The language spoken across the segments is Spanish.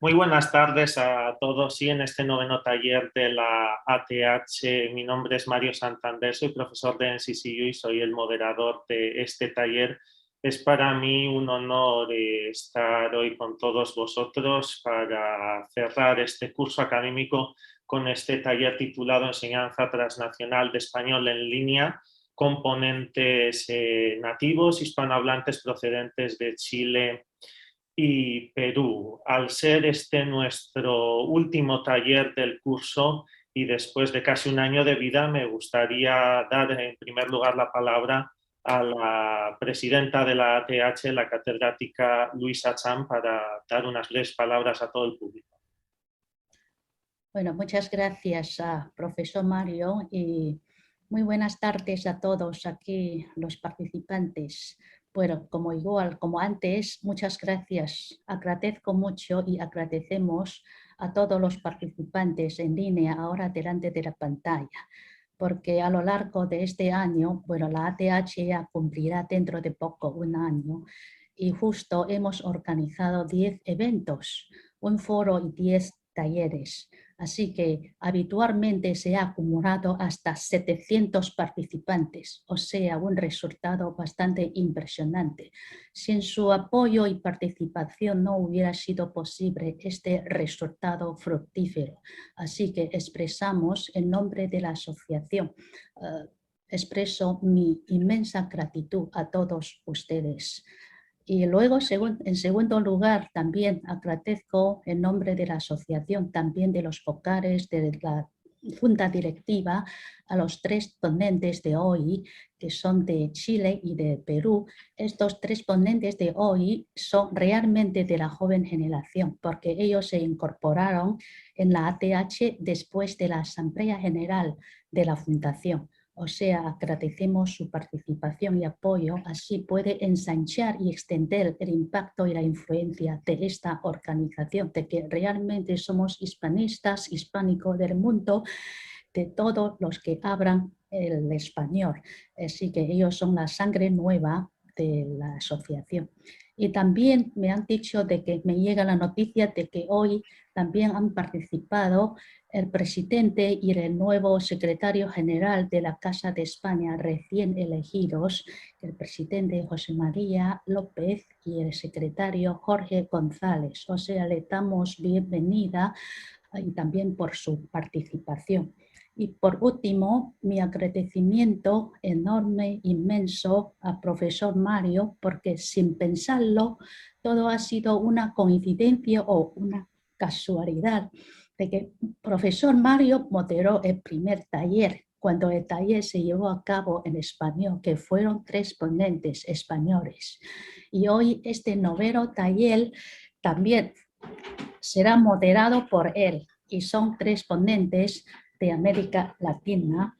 Muy buenas tardes a todos y en este noveno taller de la ATH. Mi nombre es Mario Santander, soy profesor de NCCU y soy el moderador de este taller. Es para mí un honor estar hoy con todos vosotros para cerrar este curso académico con este taller titulado Enseñanza Transnacional de Español en Línea, componentes nativos hispanohablantes procedentes de Chile y Perú. Al ser este nuestro último taller del curso y después de casi un año de vida, me gustaría dar en primer lugar la palabra a la presidenta de la ATH, la catedrática Luisa Chan, para dar unas breves palabras a todo el público. Bueno, muchas gracias a profesor Mario y muy buenas tardes a todos aquí los participantes. Bueno, como antes, muchas gracias. Agradezco mucho y agradecemos a todos los participantes en línea ahora delante de la pantalla, porque a lo largo de este año, bueno, la ATH ya cumplirá dentro de poco un año y justo hemos organizado 10 eventos, un foro y 10 talleres. Así que habitualmente se ha acumulado hasta 700 participantes, o sea, un resultado bastante impresionante. Sin su apoyo y participación no hubiera sido posible este resultado fructífero. Así que expresamos en nombre de la asociación, expreso mi inmensa gratitud a todos ustedes. Y luego, en segundo lugar, también agradezco en nombre de la asociación, también de los vocales de la junta directiva, a los 3 ponentes de hoy, que son de Chile y de Perú. Estos 3 ponentes de hoy son realmente de la joven generación, porque ellos se incorporaron en la ATH después de la Asamblea General de la Fundación. O sea, agradecemos su participación y apoyo, así puede ensanchar y extender el impacto y la influencia de esta organización, de que realmente somos hispanistas, hispánicos del mundo, de todos los que hablan el español. Así que ellos son la sangre nueva de la asociación. Y también me han dicho de que me llega la noticia de que hoy también han participado el presidente y el nuevo secretario general de la Casa de España recién elegidos, el presidente José María López y el secretario Jorge González. O sea, le damos bienvenida y también por su participación. Y por último, mi agradecimiento enorme, inmenso a profesor Mario, porque sin pensarlo, todo ha sido una coincidencia o una casualidad de que profesor Mario moderó el primer taller, cuando el taller se llevó a cabo en español, que fueron 3 ponentes españoles. Y hoy este noveno taller también será moderado por él y son 3 ponentes de América Latina.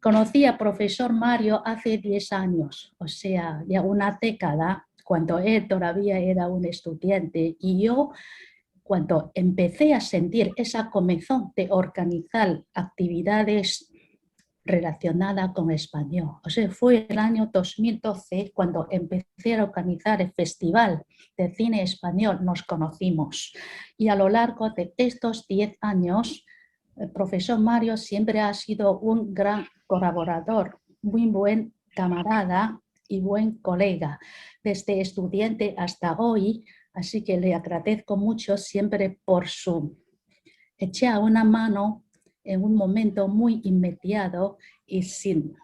Conocí a profesor Mario hace 10 años, o sea, ya una década, cuando él todavía era un estudiante, y yo cuando empecé a sentir esa comezón de organizar actividades relacionadas con español. O sea, fue el año 2012 cuando empecé a organizar el Festival de Cine Español, nos conocimos. Y a lo largo de estos 10 años, el profesor Mario siempre ha sido un gran colaborador, muy buen camarada y buen colega, desde estudiante hasta hoy. Así que le agradezco mucho siempre por su echar una mano en un momento muy inmediato y sin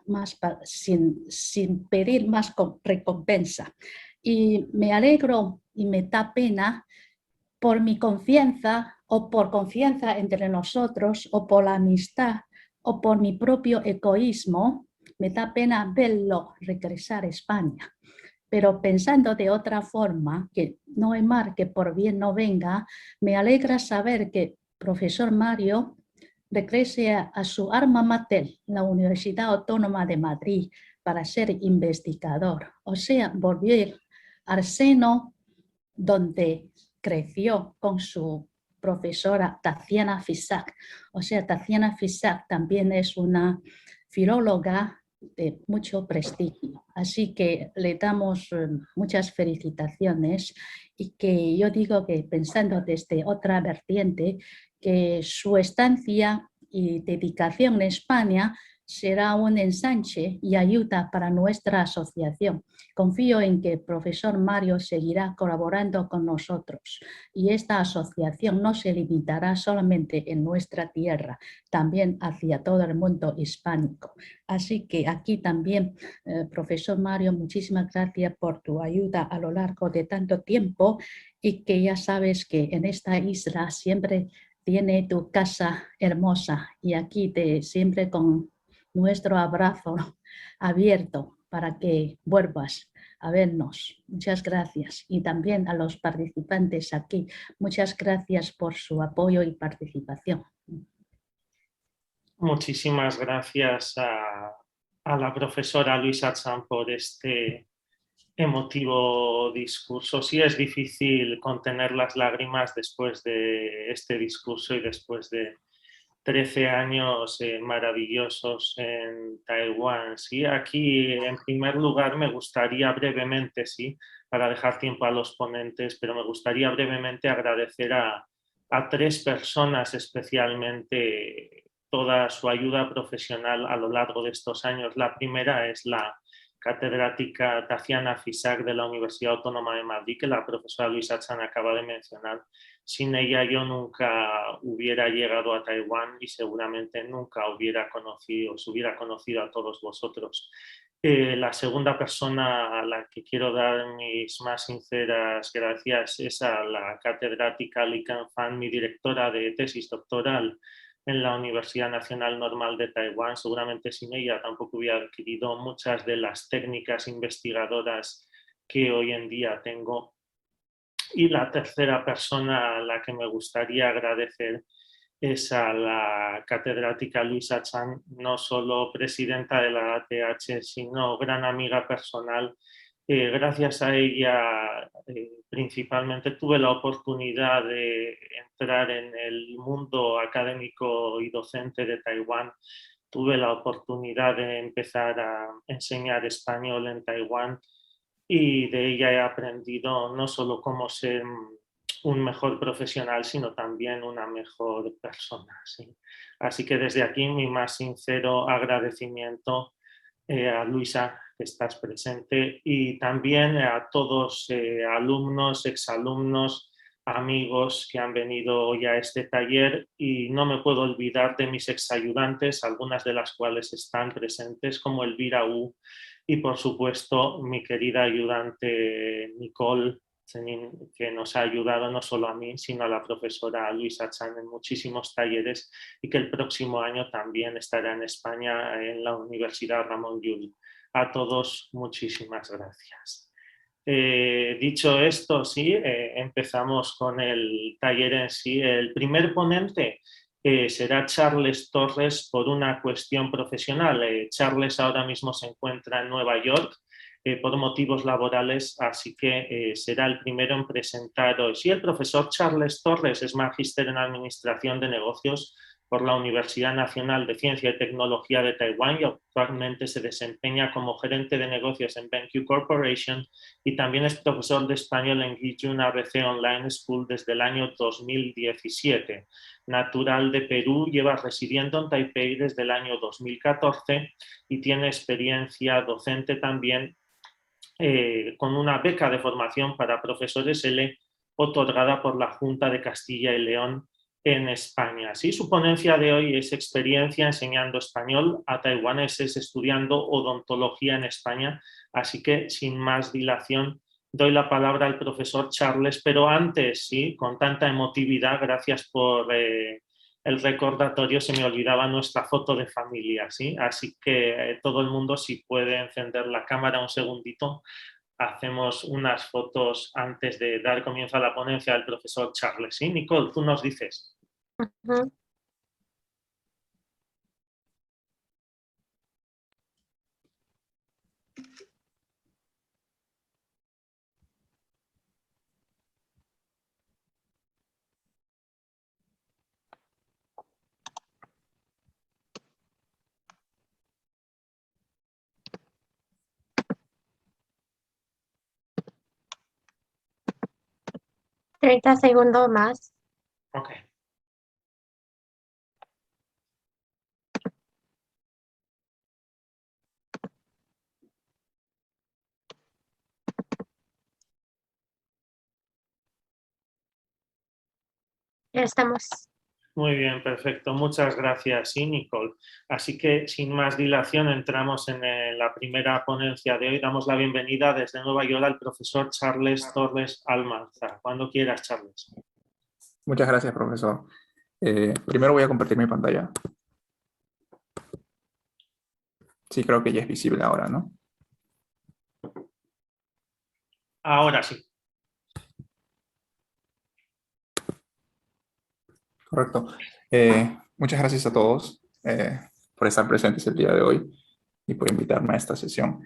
pedir más recompensa. Y me alegro y me da pena por mi confianza o por confianza entre nosotros o por la amistad o por mi propio egoísmo, me da pena verlo regresar a España. Pero pensando de otra forma, que no es mal que por bien no venga, me alegra saber que profesor Mario regrese a su alma mater, la Universidad Autónoma de Madrid, para ser investigador. O sea, volver al seno donde creció con su profesora Tatiana Fisac. O sea, Tatiana Fisac también es una filóloga de mucho prestigio. Así que le damos muchas felicitaciones y que yo digo que pensando desde otra vertiente, que su estancia y dedicación en España será un ensanche y ayuda para nuestra asociación. Confío en que el profesor Mario seguirá colaborando con nosotros y esta asociación no se limitará solamente en nuestra tierra, también hacia todo el mundo hispánico. Así que aquí también, profesor Mario, muchísimas gracias por tu ayuda a lo largo de tanto tiempo y que ya sabes que en esta isla siempre tiene tu casa hermosa y aquí siempre con nuestro abrazo abierto para que vuelvas a vernos. Muchas gracias. Y también a los participantes aquí, muchas gracias por su apoyo y participación. Muchísimas gracias a la profesora Luisa Chan por este emotivo discurso. Sí, es difícil contener las lágrimas después de este discurso y después de 13 años maravillosos en Taiwán. Sí, aquí en primer lugar me gustaría brevemente, sí, para dejar tiempo a los ponentes, pero me gustaría brevemente agradecer a tres personas especialmente toda su ayuda profesional a lo largo de estos años. La primera es la catedrática Tatiana Fisac de la Universidad Autónoma de Madrid, que la profesora Luisa Chan acaba de mencionar. Sin ella yo nunca hubiera llegado a Taiwán y seguramente nunca os hubiera conocido a todos vosotros. La segunda persona a la que quiero dar mis más sinceras gracias es a la catedrática Li Fan, mi directora de tesis doctoral en la Universidad Nacional Normal de Taiwán. Seguramente sin ella tampoco hubiera adquirido muchas de las técnicas investigadoras que hoy en día tengo. Y la tercera persona a la que me gustaría agradecer es a la catedrática Luisa Chan, no solo presidenta de la ATH, sino gran amiga personal. Gracias a ella, principalmente tuve la oportunidad de entrar en el mundo académico y docente de Taiwán. Tuve la oportunidad de empezar a enseñar español en Taiwán y de ella he aprendido no solo cómo ser un mejor profesional, sino también una mejor persona. ¿Sí? Así que desde aquí mi más sincero agradecimiento a Luisa, que estás presente, y también a todos alumnos, exalumnos, amigos que han venido hoy a este taller, y no me puedo olvidar de mis exayudantes, algunas de las cuales están presentes, como Elvira Wu, y por supuesto mi querida ayudante Nicole, que nos ha ayudado no solo a mí, sino a la profesora Luisa Chan en muchísimos talleres y que el próximo año también estará en España en la Universidad Ramón Llull. A todos, muchísimas gracias. Dicho esto, sí, empezamos con el taller en sí. El primer ponente será Charles Torres por una cuestión profesional. Charles ahora mismo se encuentra en Nueva York por motivos laborales, así que será el primero en presentar hoy. Sí, el profesor Charles Torres es magíster en Administración de Negocios por la Universidad Nacional de Ciencia y Tecnología de Taiwán y actualmente se desempeña como gerente de negocios en BenQ Corporation y también es profesor de español en Guiyun ABC Online School desde el año 2017. Natural de Perú, lleva residiendo en Taipei desde el año 2014 y tiene experiencia docente también con una beca de formación para profesores L otorgada por la Junta de Castilla y León en España. Sí, su ponencia de hoy es experiencia enseñando español a taiwaneses estudiando odontología en España, así que sin más dilación doy la palabra al profesor Charles, pero antes, sí, con tanta emotividad, gracias por el recordatorio, se me olvidaba nuestra foto de familia, ¿sí? Así que todo el mundo, si puede encender la cámara un segundito, hacemos unas fotos antes de dar comienzo a la ponencia del profesor Charles. ¿Sí? Nicole, tú nos dices. Ujú. 30 segundos más. Ok. Ya estamos. Muy bien, perfecto. Muchas gracias, sí, Nicole. Así que, sin más dilación, entramos en la primera ponencia de hoy. Damos la bienvenida desde Nueva York al profesor Charles Torres Almanza. Cuando quieras, Charles. Muchas gracias, profesor. Primero voy a compartir mi pantalla. Sí, creo que ya es visible ahora, ¿no? Ahora sí. Correcto. Muchas gracias a todos por estar presentes el día de hoy y por invitarme a esta sesión.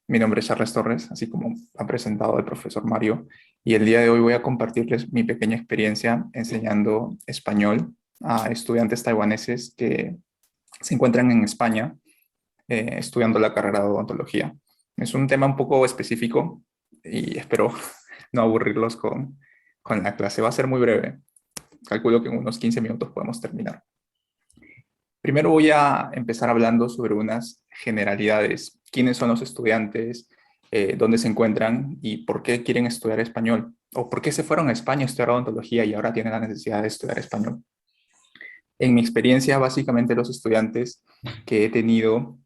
Mi nombre es Charles Torres, así como ha presentado el profesor Mario, y el día de hoy voy a compartirles mi pequeña experiencia enseñando español a estudiantes taiwaneses que se encuentran en España estudiando la carrera de odontología. Es un tema un poco específico y espero no aburrirlos con la clase. Va a ser muy breve. Calculo que en unos 15 minutos podemos terminar. Primero voy a empezar hablando sobre unas generalidades. ¿Quiénes son los estudiantes? ¿Dónde se encuentran? ¿Y por qué quieren estudiar español? ¿O por qué se fueron a España a estudiar odontología y ahora tienen la necesidad de estudiar español? En mi experiencia, básicamente los estudiantes que he tenido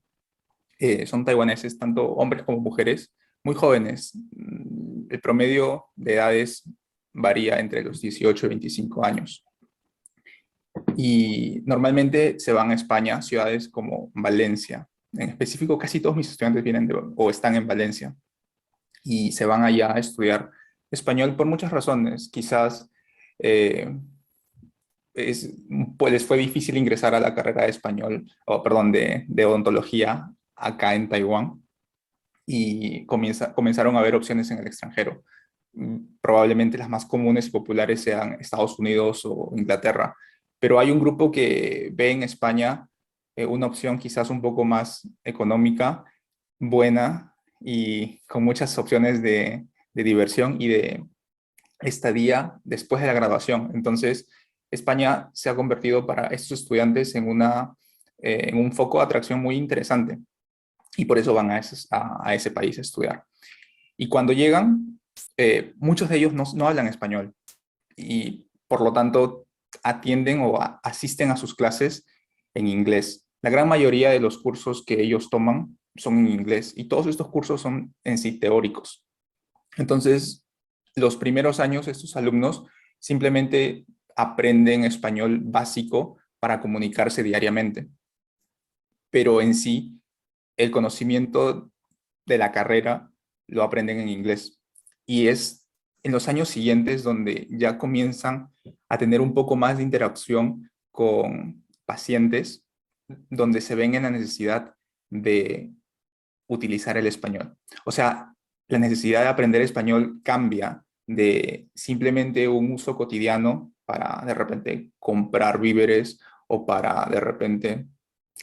son taiwaneses, tanto hombres como mujeres, muy jóvenes. El promedio de edades varía entre los 18 y 25 años. Y normalmente se van a España, ciudades como Valencia. En específico, casi todos mis estudiantes vienen o están en Valencia y se van allá a estudiar español por muchas razones. Quizás eh, pues les fue difícil ingresar a la carrera de español, o perdón, de odontología acá en Taiwán y comenzaron a haber opciones en el extranjero. Probablemente las más comunes y populares sean Estados Unidos o Inglaterra, pero hay un grupo que ve en España una opción quizás un poco más económica, buena y con muchas opciones de diversión y de estadía después de la graduación. Entonces, España se ha convertido para estos estudiantes en un foco de atracción muy interesante y por eso van a ese país a estudiar. Y cuando llegan, muchos de ellos no hablan español y por lo tanto atienden o asisten a sus clases en inglés. La gran mayoría de los cursos que ellos toman son en inglés y todos estos cursos son en sí teóricos. Entonces, los primeros años estos alumnos simplemente aprenden español básico para comunicarse diariamente, pero en sí el conocimiento de la carrera lo aprenden en inglés. Y es en los años siguientes donde ya comienzan a tener un poco más de interacción con pacientes, donde se ven en la necesidad de utilizar el español. O sea, la necesidad de aprender español cambia de simplemente un uso cotidiano para de repente comprar víveres o para de repente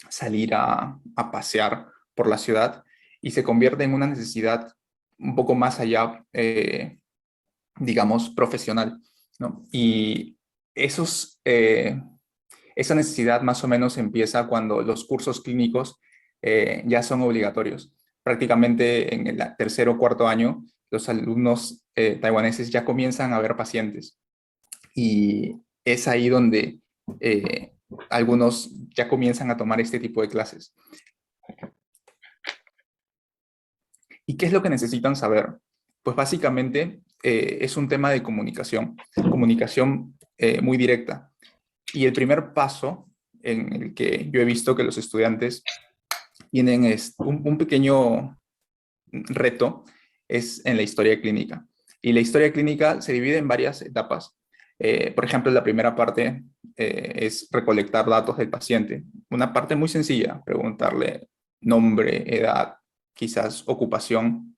salir a pasear por la ciudad y se convierte en una necesidad un poco más allá, digamos, profesional, ¿no? Y esa necesidad más o menos empieza cuando los cursos clínicos ya son obligatorios. Prácticamente en el tercer o cuarto año, los alumnos taiwaneses ya comienzan a ver pacientes. Y es ahí donde algunos ya comienzan a tomar este tipo de clases. ¿Y qué es lo que necesitan saber? Pues básicamente es un tema de comunicación muy directa. Y el primer paso en el que yo he visto que los estudiantes tienen un pequeño reto es en la historia clínica. Y la historia clínica se divide en varias etapas. Por ejemplo, la primera parte es recolectar datos del paciente. Una parte muy sencilla, preguntarle nombre, edad, quizás ocupación.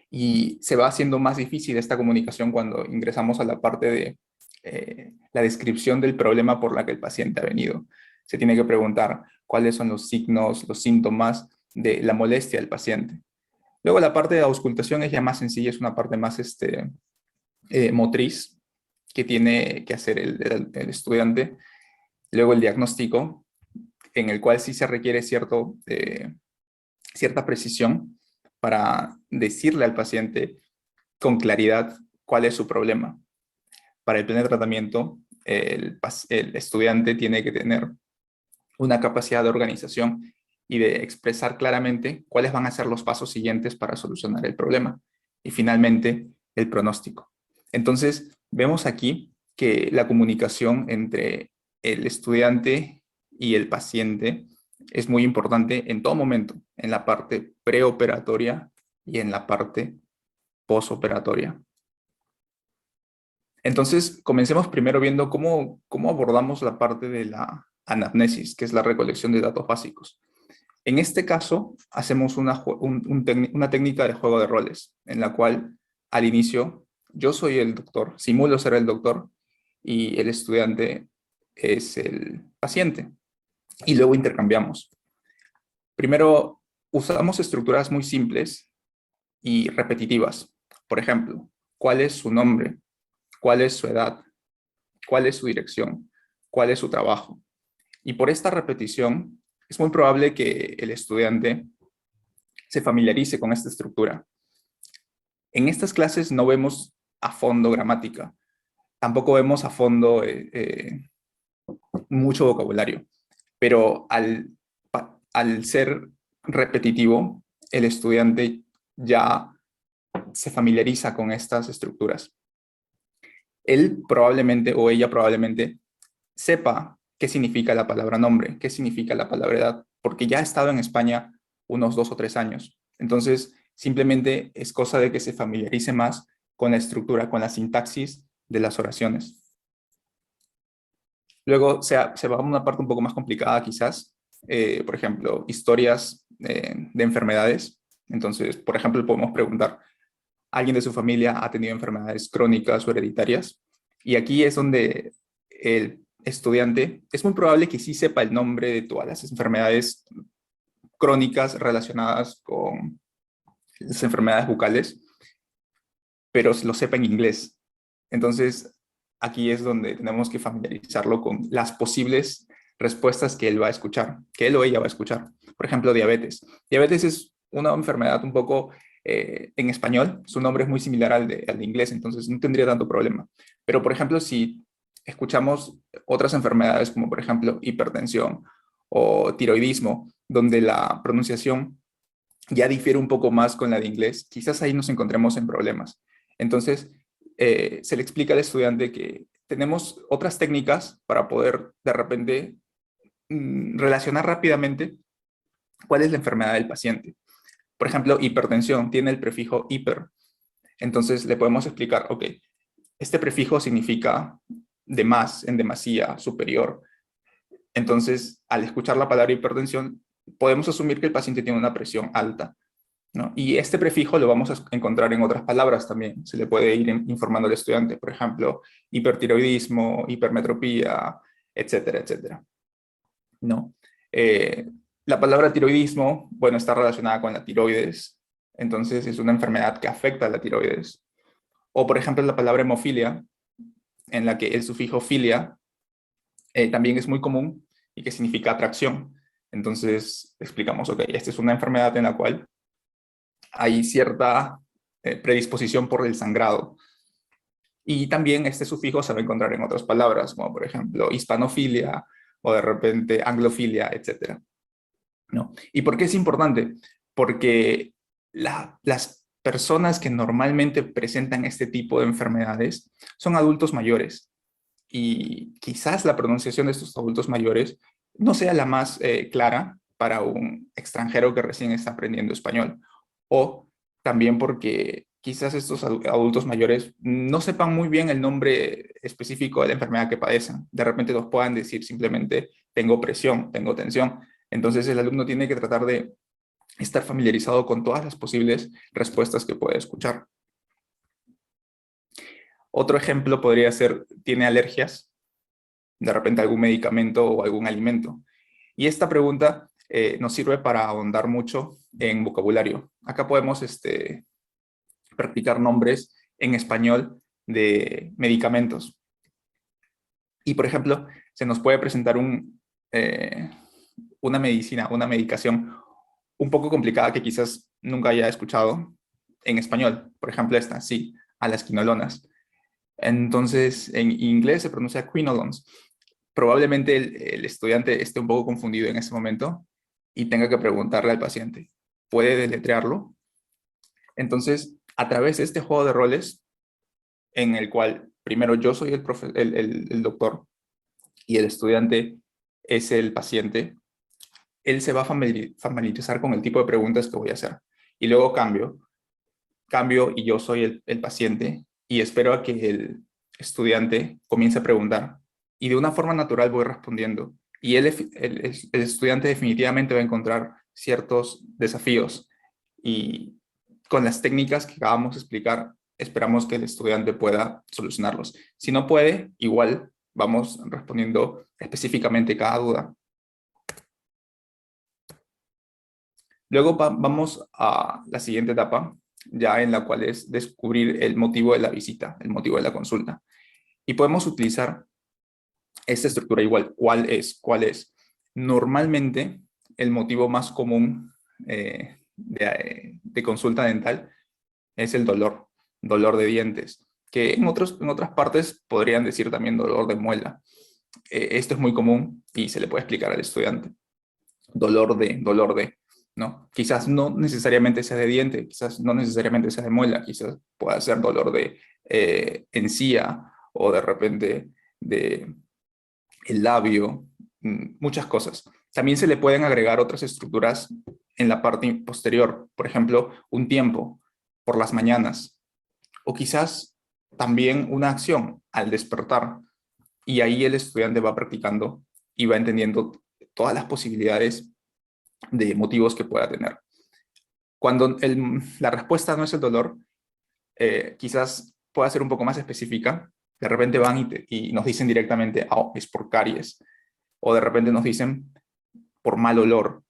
Y se va haciendo más difícil esta comunicación cuando ingresamos a la parte de la descripción del problema por la que el paciente ha venido. Se tiene que preguntar cuáles son los signos, los síntomas de la molestia del paciente. Luego la parte de auscultación es ya más sencilla, es una parte más motriz que tiene que hacer el estudiante, luego el diagnóstico, en el cual sí se requiere cierta precisión para decirle al paciente con claridad cuál es su problema. Para el plan de tratamiento, el estudiante tiene que tener una capacidad de organización y de expresar claramente cuáles van a ser los pasos siguientes para solucionar el problema. Y finalmente, el pronóstico. Entonces, vemos aquí que la comunicación entre el estudiante y el paciente es muy importante en todo momento, en la parte preoperatoria y en la parte postoperatoria. Entonces, comencemos primero viendo cómo abordamos la parte de la anamnesis, que es la recolección de datos básicos. En este caso, hacemos una técnica de juego de roles, en la cual al inicio yo soy el doctor, simulo ser el doctor, y el estudiante es el paciente. Y luego intercambiamos. Primero, usamos estructuras muy simples y repetitivas. Por ejemplo, ¿cuál es su nombre? ¿Cuál es su edad? ¿Cuál es su dirección? ¿Cuál es su trabajo? Y por esta repetición, es muy probable que el estudiante se familiarice con esta estructura. En estas clases no vemos a fondo gramática, tampoco vemos a fondo mucho vocabulario, pero al ser repetitivo, el estudiante ya se familiariza con estas estructuras. Él probablemente o ella probablemente sepa qué significa la palabra nombre, qué significa la palabra edad, porque ya ha estado en España unos 2 o 3 años. Entonces, simplemente es cosa de que se familiarice más con la estructura, con la sintaxis de las oraciones. Luego se va a una parte un poco más complicada quizás, por ejemplo, historias de enfermedades. Entonces, por ejemplo, podemos preguntar, ¿alguien de su familia ha tenido enfermedades crónicas o hereditarias? Y aquí es donde el estudiante es muy probable que sí sepa el nombre de todas las enfermedades crónicas relacionadas con las enfermedades bucales, pero lo sepa en inglés. Entonces, aquí es donde tenemos que familiarizarlo con las posibles respuestas que él va a escuchar, que él o ella va a escuchar. Por ejemplo, diabetes. Diabetes es una enfermedad un poco en español, su nombre es muy similar al de inglés, entonces no tendría tanto problema. Pero, por ejemplo, si escuchamos otras enfermedades como, por ejemplo, hipertensión o tiroidismo, donde la pronunciación ya difiere un poco más con la de inglés, quizás ahí nos encontremos en problemas. Entonces, se le explica al estudiante que tenemos otras técnicas para poder de repente relacionar rápidamente cuál es la enfermedad del paciente. Por ejemplo, hipertensión tiene el prefijo hiper. Entonces le podemos explicar, ok, este prefijo significa de más, en demasía, superior. Entonces, al escuchar la palabra hipertensión, podemos asumir que el paciente tiene una presión alta, ¿no? Y este prefijo lo vamos a encontrar en otras palabras también. Se le puede ir informando al estudiante, por ejemplo, hipertiroidismo, hipermetropía, etcétera, etcétera, ¿no? La palabra tiroidismo, bueno, está relacionada con la tiroides, entonces es una enfermedad que afecta a la tiroides. O, por ejemplo, la palabra hemofilia, en la que el sufijo filia también es muy común y que significa atracción. Entonces explicamos, ok, esta es una enfermedad en la cual hay cierta predisposición por el sangrado. Y también este sufijo se va a encontrar en otras palabras, como por ejemplo hispanofilia o de repente anglofilia, etc. ¿No? ¿Y por qué es importante? Porque las personas que normalmente presentan este tipo de enfermedades son adultos mayores. Y quizás la pronunciación de estos adultos mayores no sea la más clara para un extranjero que recién está aprendiendo español. O también porque quizás estos adultos mayores no sepan muy bien el nombre específico de la enfermedad que padecen. De repente nos puedan decir simplemente, tengo presión, tengo tensión. Entonces el alumno tiene que tratar de estar familiarizado con todas las posibles respuestas que puede escuchar. Otro ejemplo podría ser, ¿tiene alergias? De repente algún medicamento o algún alimento. Y esta pregunta nos sirve para ahondar mucho en vocabulario. Acá podemos practicar nombres en español de medicamentos. Y, por ejemplo, se nos puede presentar una medicación un poco complicada que quizás nunca haya escuchado en español. Por ejemplo, esta, sí, a las quinolonas. Entonces, en inglés se pronuncia quinolones. Probablemente el estudiante esté un poco confundido en ese momento y tenga que preguntarle al paciente, ¿puede deletrearlo? Entonces, a través de este juego de roles, en el cual primero yo soy el doctor y el estudiante es el paciente, él se va a familiarizar con el tipo de preguntas que voy a hacer. Y luego cambio y yo soy el paciente y espero a que el estudiante comience a preguntar. Y de una forma natural voy respondiendo. Y el estudiante definitivamente va a encontrar ciertos desafíos. Y con las técnicas que acabamos de explicar, esperamos que el estudiante pueda solucionarlos. Si no puede, igual vamos respondiendo específicamente cada duda. Luego vamos a la siguiente etapa, ya en la cual es descubrir el motivo de la visita, el motivo de la consulta. Y podemos utilizar esta estructura igual. ¿Cuál es? Normalmente, el motivo más común de consulta dental es el dolor de dientes, que en otras partes podrían decir también dolor de muela. Esto es muy común y se le puede explicar al estudiante. Dolor de, ¿no? Quizás no necesariamente sea de diente, quizás no necesariamente sea de muela, quizás pueda ser dolor de encía o de repente de el labio, muchas cosas. También se le pueden agregar otras estructuras en la parte posterior, por ejemplo, un tiempo por las mañanas, o quizás también una acción al despertar, y ahí el estudiante va practicando y va entendiendo todas las posibilidades de motivos que pueda tener. Cuando la respuesta no es el dolor, quizás pueda ser un poco más específica. De repente van y nos dicen directamente, oh, es por caries. O de repente nos dicen por mal olor.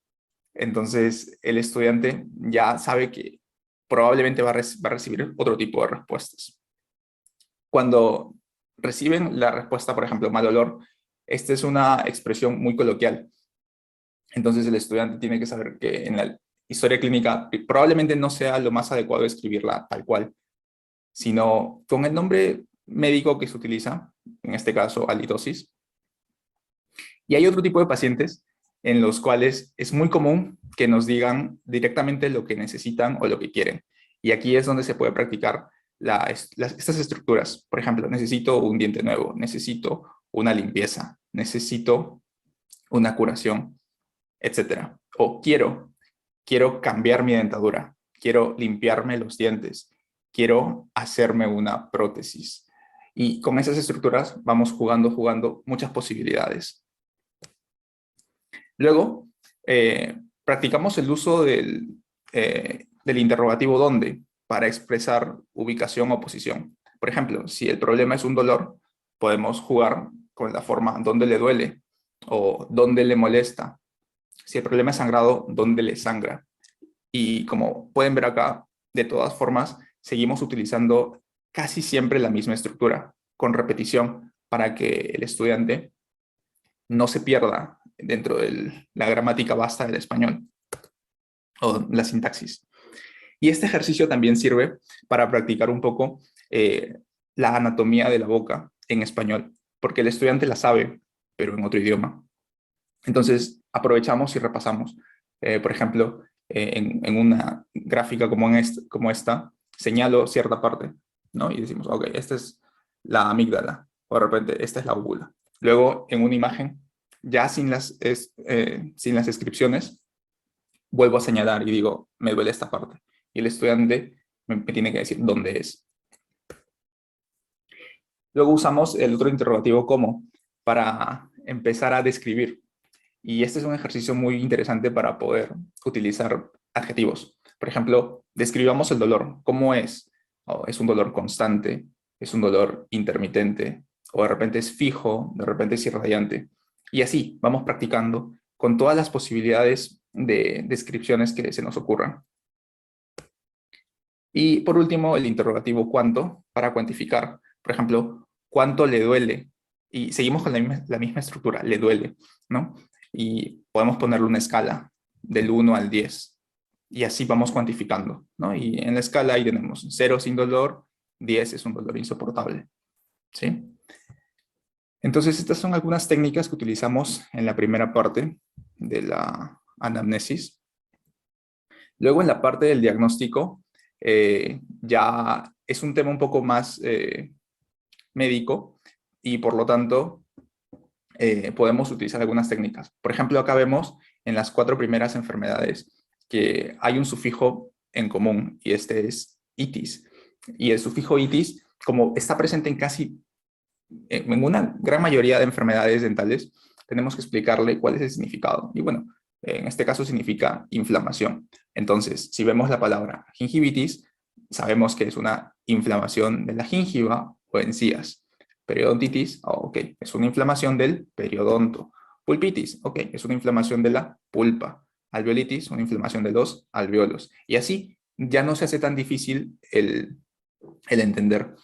Entonces el estudiante ya sabe que probablemente va a recibir otro tipo de respuestas. Cuando reciben la respuesta, por ejemplo, mal olor, esta es una expresión muy coloquial. Entonces el estudiante tiene que saber que en la historia clínica probablemente no sea lo más adecuado escribirla tal cual, sino con el nombre médico que se utiliza, en este caso halitosis. Y hay otro tipo de pacientes en los cuales es muy común que nos directamente lo que necesitan o lo que quieren. Y aquí es donde se puede practicar estas estructuras. Por ejemplo, necesito un diente nuevo, necesito una limpieza, necesito una curación, etc. O quiero cambiar mi dentadura, quiero limpiarme los dientes, quiero hacerme una prótesis. Y con esas estructuras vamos jugando muchas posibilidades. Luego, practicamos el uso del interrogativo ¿dónde? Para expresar ubicación o posición. Por ejemplo, si el problema es un dolor, podemos jugar con la forma ¿dónde le duele? O ¿dónde le molesta? Si el problema es sangrado, ¿dónde le sangra? Y como pueden ver acá, de todas formas, seguimos utilizando casi siempre la misma estructura, con repetición, para que el estudiante no se pierda dentro de la gramática basta del español o la sintaxis. Y este ejercicio también sirve para practicar un poco la anatomía de la boca en español, porque el estudiante la sabe, pero en otro idioma. Entonces, aprovechamos y repasamos. Por ejemplo, en una gráfica como esta, señalo cierta parte, ¿no? Y decimos, ok, esta es la amígdala, o de repente, esta es la úvula. Luego, en una imagen, ya sin las descripciones, vuelvo a señalar y digo, me duele esta parte. Y el estudiante me tiene que decir dónde es. Luego usamos el otro interrogativo ¿cómo? Para empezar a describir. Y este es un ejercicio muy interesante para poder utilizar adjetivos. Por ejemplo, describamos el dolor. ¿Cómo es? Oh, ¿es un dolor constante? ¿Es un dolor intermitente? ¿O de repente es fijo? ¿De repente es irradiante? Y así vamos practicando con todas las posibilidades de descripciones que se nos ocurran. Y por último, el interrogativo ¿cuánto? Para cuantificar. Por ejemplo, ¿cuánto le duele? Y seguimos con la misma estructura, le duele, ¿no? Y podemos ponerle una escala del 1 al 10. Y así vamos cuantificando, ¿no? Y en la escala ahí tenemos 0 sin dolor, 10 es un dolor insoportable, ¿sí? Entonces, estas son algunas técnicas que utilizamos en la primera parte de la anamnesis. Luego, en la parte del diagnóstico, ya es un tema un poco más médico y por lo tanto podemos utilizar algunas técnicas. Por ejemplo, acá vemos en las 4 primeras enfermedades que hay un sufijo en común y este es itis. Y el sufijo itis, como está presente en una gran mayoría de enfermedades dentales, tenemos que explicarle cuál es el significado. Y bueno, en este caso significa inflamación. Entonces, si vemos la palabra gingivitis, sabemos que es una inflamación de la gingiva o encías. Periodontitis, ok, es una inflamación del periodonto. Pulpitis, ok, es una inflamación de la pulpa. Alveolitis, una inflamación de los alveolos. Y así ya no se hace tan difícil el entender.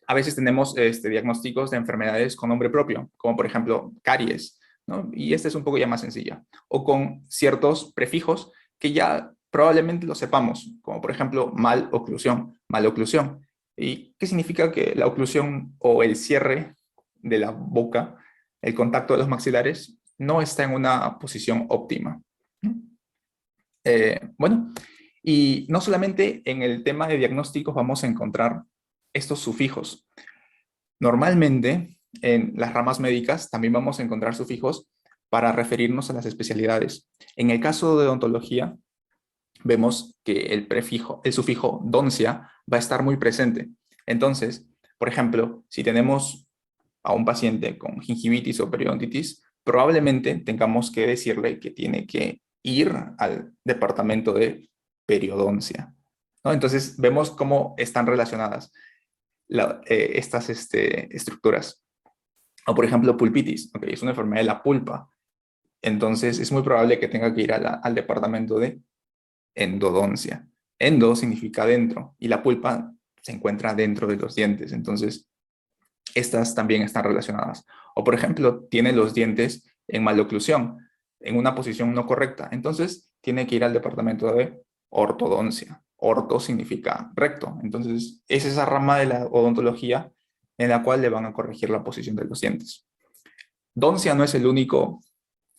A veces tenemos diagnósticos de enfermedades con nombre propio, como por ejemplo caries, ¿no? Y esta es un poco ya más sencilla. O con ciertos prefijos que ya probablemente lo sepamos, como por ejemplo maloclusión. ¿Y qué significa? Que la oclusión o el cierre de la boca, el contacto de los maxilares, no está en una posición óptima. Bueno, y no solamente en el tema de diagnósticos vamos a encontrar estos sufijos. Normalmente, en las ramas médicas también vamos a encontrar sufijos para referirnos a las especialidades. En el caso de odontología, vemos que el sufijo doncia va a estar muy presente. Entonces, por ejemplo, si tenemos a un paciente con gingivitis o periodontitis, probablemente tengamos que decirle que tiene que ir al departamento de periodoncia, ¿no? Entonces, vemos cómo están relacionadas estas estructuras. O por ejemplo, pulpitis, okay, es una enfermedad de la pulpa. Entonces es muy probable que tenga que ir al departamento de endodoncia. Endo significa dentro y la pulpa se encuentra dentro de los dientes. Entonces estas también están relacionadas. O por ejemplo, tiene los dientes en maloclusión, en una posición no correcta. Entonces tiene que ir al departamento de ortodoncia. Orto significa recto. Entonces es esa rama de la odontología en la cual le van a corregir la posición de los dientes. Doncia no es el único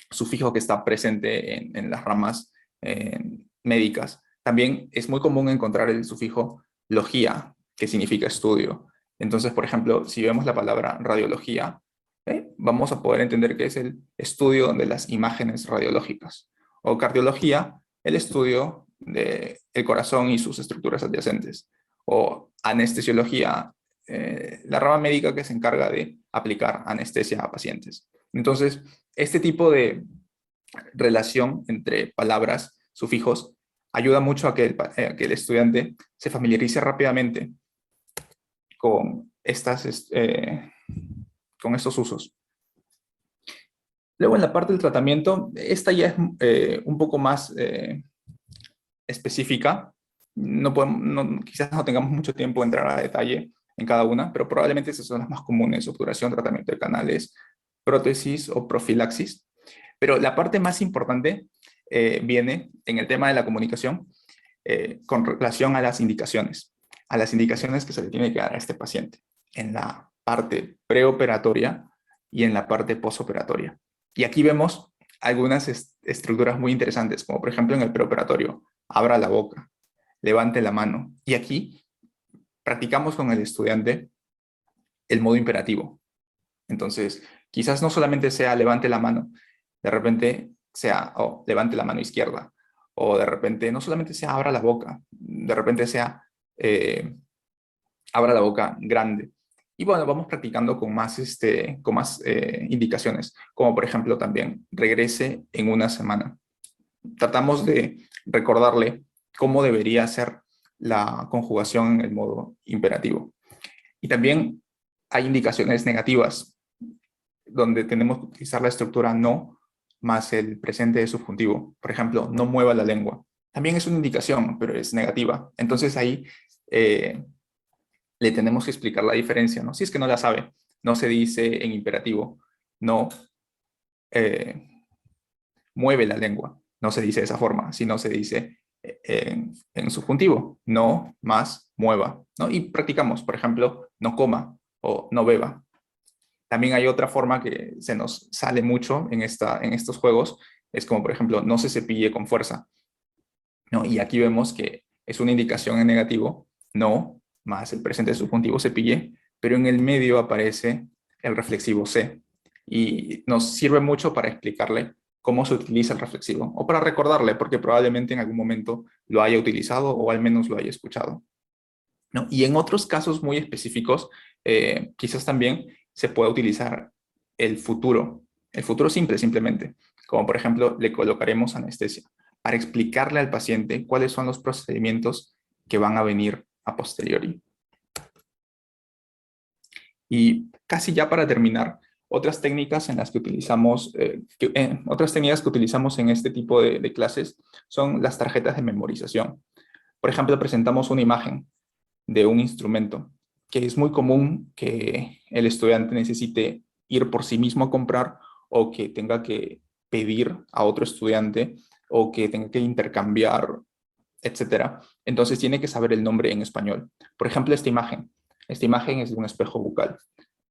sufijo que está presente en las ramas médicas. También es muy común encontrar el sufijo logía, que significa estudio. Entonces, por ejemplo, si vemos la palabra radiología, vamos a poder entender que es el estudio de las imágenes radiológicas. O cardiología, el estudio del corazón y sus estructuras adyacentes. O anestesiología, la rama médica que se encarga de aplicar anestesia a pacientes. Entonces, este tipo de relación entre palabras, sufijos, ayuda mucho a que el estudiante se familiarice rápidamente con estos usos. Luego, en la parte del tratamiento, esta ya es un poco más específica. Quizás no tengamos mucho tiempo de entrar a detalle en cada una, pero probablemente esas son las más comunes: obturación, tratamiento de canales, prótesis o profilaxis. Pero la parte más importante viene en el tema de la comunicación con relación a las indicaciones que se le tiene que dar a este paciente en la parte preoperatoria y en la parte posoperatoria. Y aquí vemos algunas estructuras muy interesantes, como por ejemplo en el preoperatorio: abra la boca, levante la mano. Y aquí practicamos con el estudiante el modo imperativo. Entonces, quizás no solamente sea levante la mano, de repente sea levante la mano izquierda, o de repente no solamente sea abra la boca, de repente sea abra la boca grande. Y bueno, vamos practicando con más indicaciones, como por ejemplo también regrese en una semana. Tratamos de recordarle cómo debería ser la conjugación en el modo imperativo. Y también hay indicaciones negativas, donde tenemos que utilizar la estructura no más el presente de subjuntivo. Por ejemplo, no mueva la lengua. También es una indicación, pero es negativa. Entonces ahí le tenemos que explicar la diferencia, ¿no? Si es que no la sabe, no se dice en imperativo, no mueve la lengua, no se dice de esa forma, sino se dice en subjuntivo, no más mueva, ¿no? Y practicamos, por ejemplo, no coma o no beba. También hay otra forma que se nos sale mucho en estos juegos, es como, por ejemplo, no se cepille con fuerza, ¿no? Y aquí vemos que es una indicación en negativo, no, más el presente subjuntivo cepille, pero en el medio aparece el reflexivo se. Y nos sirve mucho para explicarle cómo se utiliza el reflexivo, o para recordarle, porque probablemente en algún momento lo haya utilizado o al menos lo haya escuchado, ¿no? Y en otros casos muy específicos, quizás también se puede utilizar el futuro simple simplemente, como por ejemplo le colocaremos anestesia, para explicarle al paciente cuáles son los procedimientos que van a venir a posteriori. Y casi ya para terminar, otras técnicas en las que utilizamos, otras técnicas que utilizamos en este tipo de clases son las tarjetas de memorización. Por ejemplo, presentamos una imagen de un instrumento, que es muy común que el estudiante necesite ir por sí mismo a comprar, o que tenga que pedir a otro estudiante, o que tenga que intercambiar, etcétera. Entonces tiene que saber el nombre en español. Por ejemplo, esta imagen es de un espejo bucal.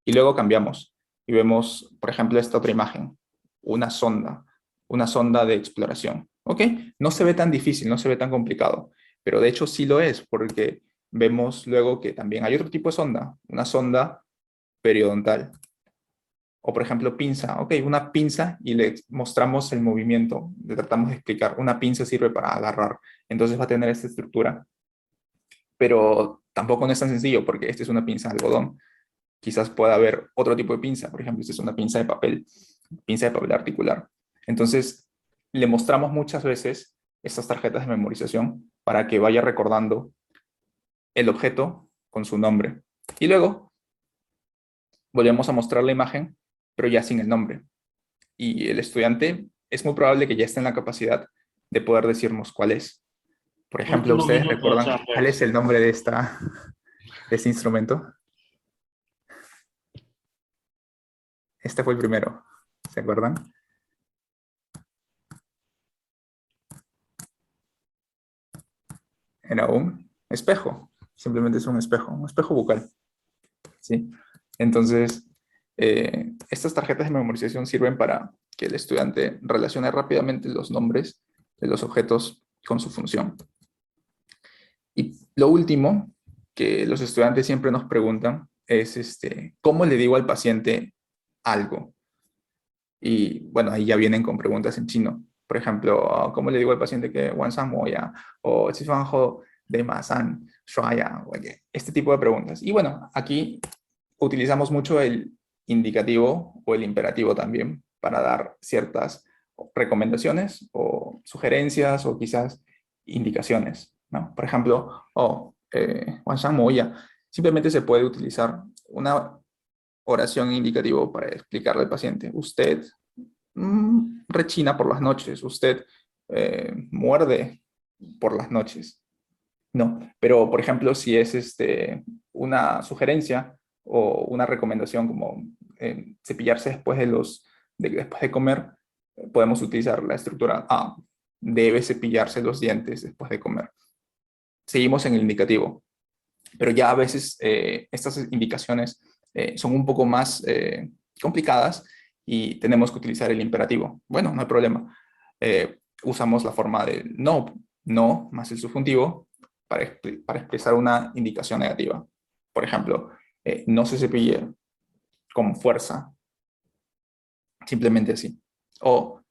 Y luego cambiamos y vemos, por ejemplo, esta otra imagen, una sonda de exploración. ¿Ok? No se ve tan difícil, no se ve tan complicado, pero de hecho sí lo es, porque vemos luego que también hay otro tipo de sonda, una sonda periodontal. O por ejemplo, pinza. Ok, una pinza, y le mostramos el movimiento, le tratamos de explicar. Una pinza sirve para agarrar, entonces va a tener esta estructura. Pero tampoco no es tan sencillo, porque esta es una pinza de algodón. Quizás pueda haber otro tipo de pinza, por ejemplo, esta es una pinza de papel articular. Entonces, le mostramos muchas veces estas tarjetas de memorización para que vaya recordando el objeto con su nombre. Y luego, volvemos a mostrar la imagen, pero ya sin el nombre. Y el estudiante es muy probable que ya esté en la capacidad de poder decirnos cuál es. Por ejemplo, Último ¿ustedes minuto, recuerdan Charles. cuál es el nombre de este instrumento? Este fue el primero, ¿se acuerdan? Era un espejo, simplemente es un espejo bucal, ¿sí? Entonces, estas tarjetas de memorización sirven para que el estudiante relacione rápidamente los nombres de los objetos con su función. Y lo último que los estudiantes siempre nos preguntan es, ¿cómo le digo al paciente algo? Y bueno, ahí ya vienen con preguntas en chino. Por ejemplo, ¿cómo le digo al paciente que Wansan Moya o Chifanjo de Masan Shuaya? Este tipo de preguntas. Y bueno, aquí utilizamos mucho el indicativo o el imperativo también para dar ciertas recomendaciones o sugerencias o quizás indicaciones, ¿no? Por ejemplo, Wansan Moya. Simplemente se puede utilizar una oración indicativo para explicarle al paciente: usted rechina por las noches, usted muerde por las noches, ¿no? Pero, por ejemplo, si es una sugerencia o una recomendación como cepillarse después de comer, podemos utilizar la estructura A, debe cepillarse los dientes después de comer. Seguimos en el indicativo, pero ya a veces estas indicaciones son un poco más complicadas y tenemos que utilizar el imperativo. Bueno, no hay problema. Usamos la forma de no más el subjuntivo para expresar una indicación negativa. Por ejemplo, no se cepille con fuerza, simplemente así. O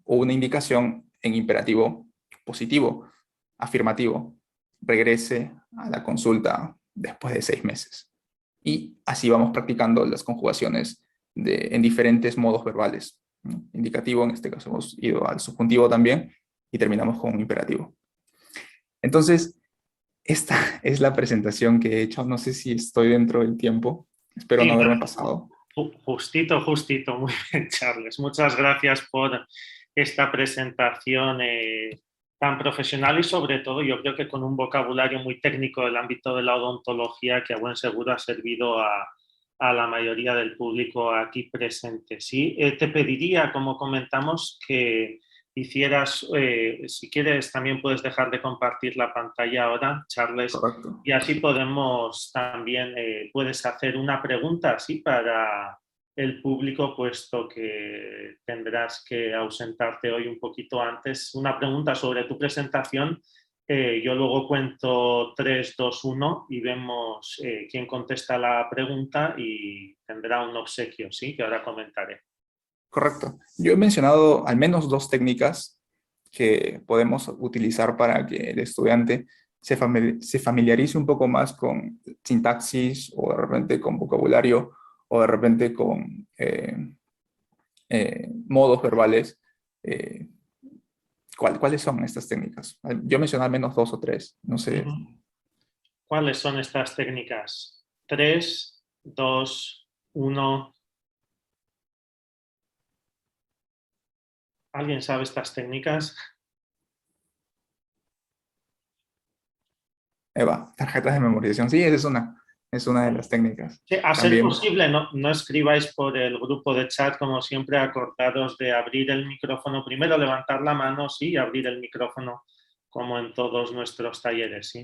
una indicación en imperativo positivo, afirmativo: regrese a la consulta después de 6 meses. Y así vamos practicando las conjugaciones en diferentes modos verbales, ¿no? Indicativo, en este caso hemos ido al subjuntivo también, y terminamos con un imperativo. Entonces, esta es la presentación que he hecho. No sé si estoy dentro del tiempo. Espero no haberme pasado. Justito. Muy bien, Charles. Muchas gracias por esta presentación tan profesional y sobre todo yo creo que con un vocabulario muy técnico del ámbito de la odontología que a buen seguro ha servido a la mayoría del público aquí presente. ¿Sí? Te pediría, como comentamos, que hicieras, si quieres también puedes dejar de compartir la pantalla ahora, Charles, Correcto. y así podemos también, puedes hacer una pregunta así para el público, puesto que tendrás que ausentarte hoy un poquito antes. Una pregunta sobre tu presentación. Yo luego cuento 3, 2, 1 y vemos quién contesta la pregunta y tendrá un obsequio, ¿sí? Que ahora comentaré. Correcto. Yo he mencionado al menos 2 técnicas que podemos utilizar para que el estudiante se familiarice un poco más con sintaxis o de repente con vocabulario o de repente con modos verbales. ¿Cuáles son estas técnicas? Yo mencioné al menos 2 o 3, no sé. ¿Cuáles son estas técnicas? 3, 2, 1. ¿Alguien sabe estas técnicas? Eva, tarjetas de memorización. Sí, esa es una de las técnicas. Sí, a ser También, posible, no escribáis por el grupo de chat, como siempre, acordaros de abrir el micrófono. Primero levantar la mano, sí, y abrir el micrófono, como en todos nuestros talleres, sí.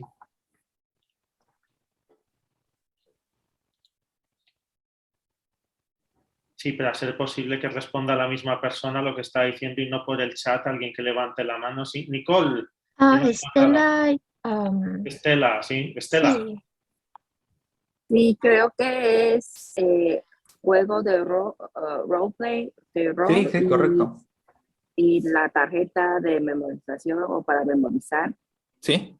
Sí, pero a ser posible que responda la misma persona lo que está diciendo y no por el chat alguien que levante la mano, sí. Nicole. Estela, Estela, sí. Estela. sí, Sí, creo que es juego de roleplay, de rol sí, correcto. y la tarjeta de memorización o para memorizar. Sí.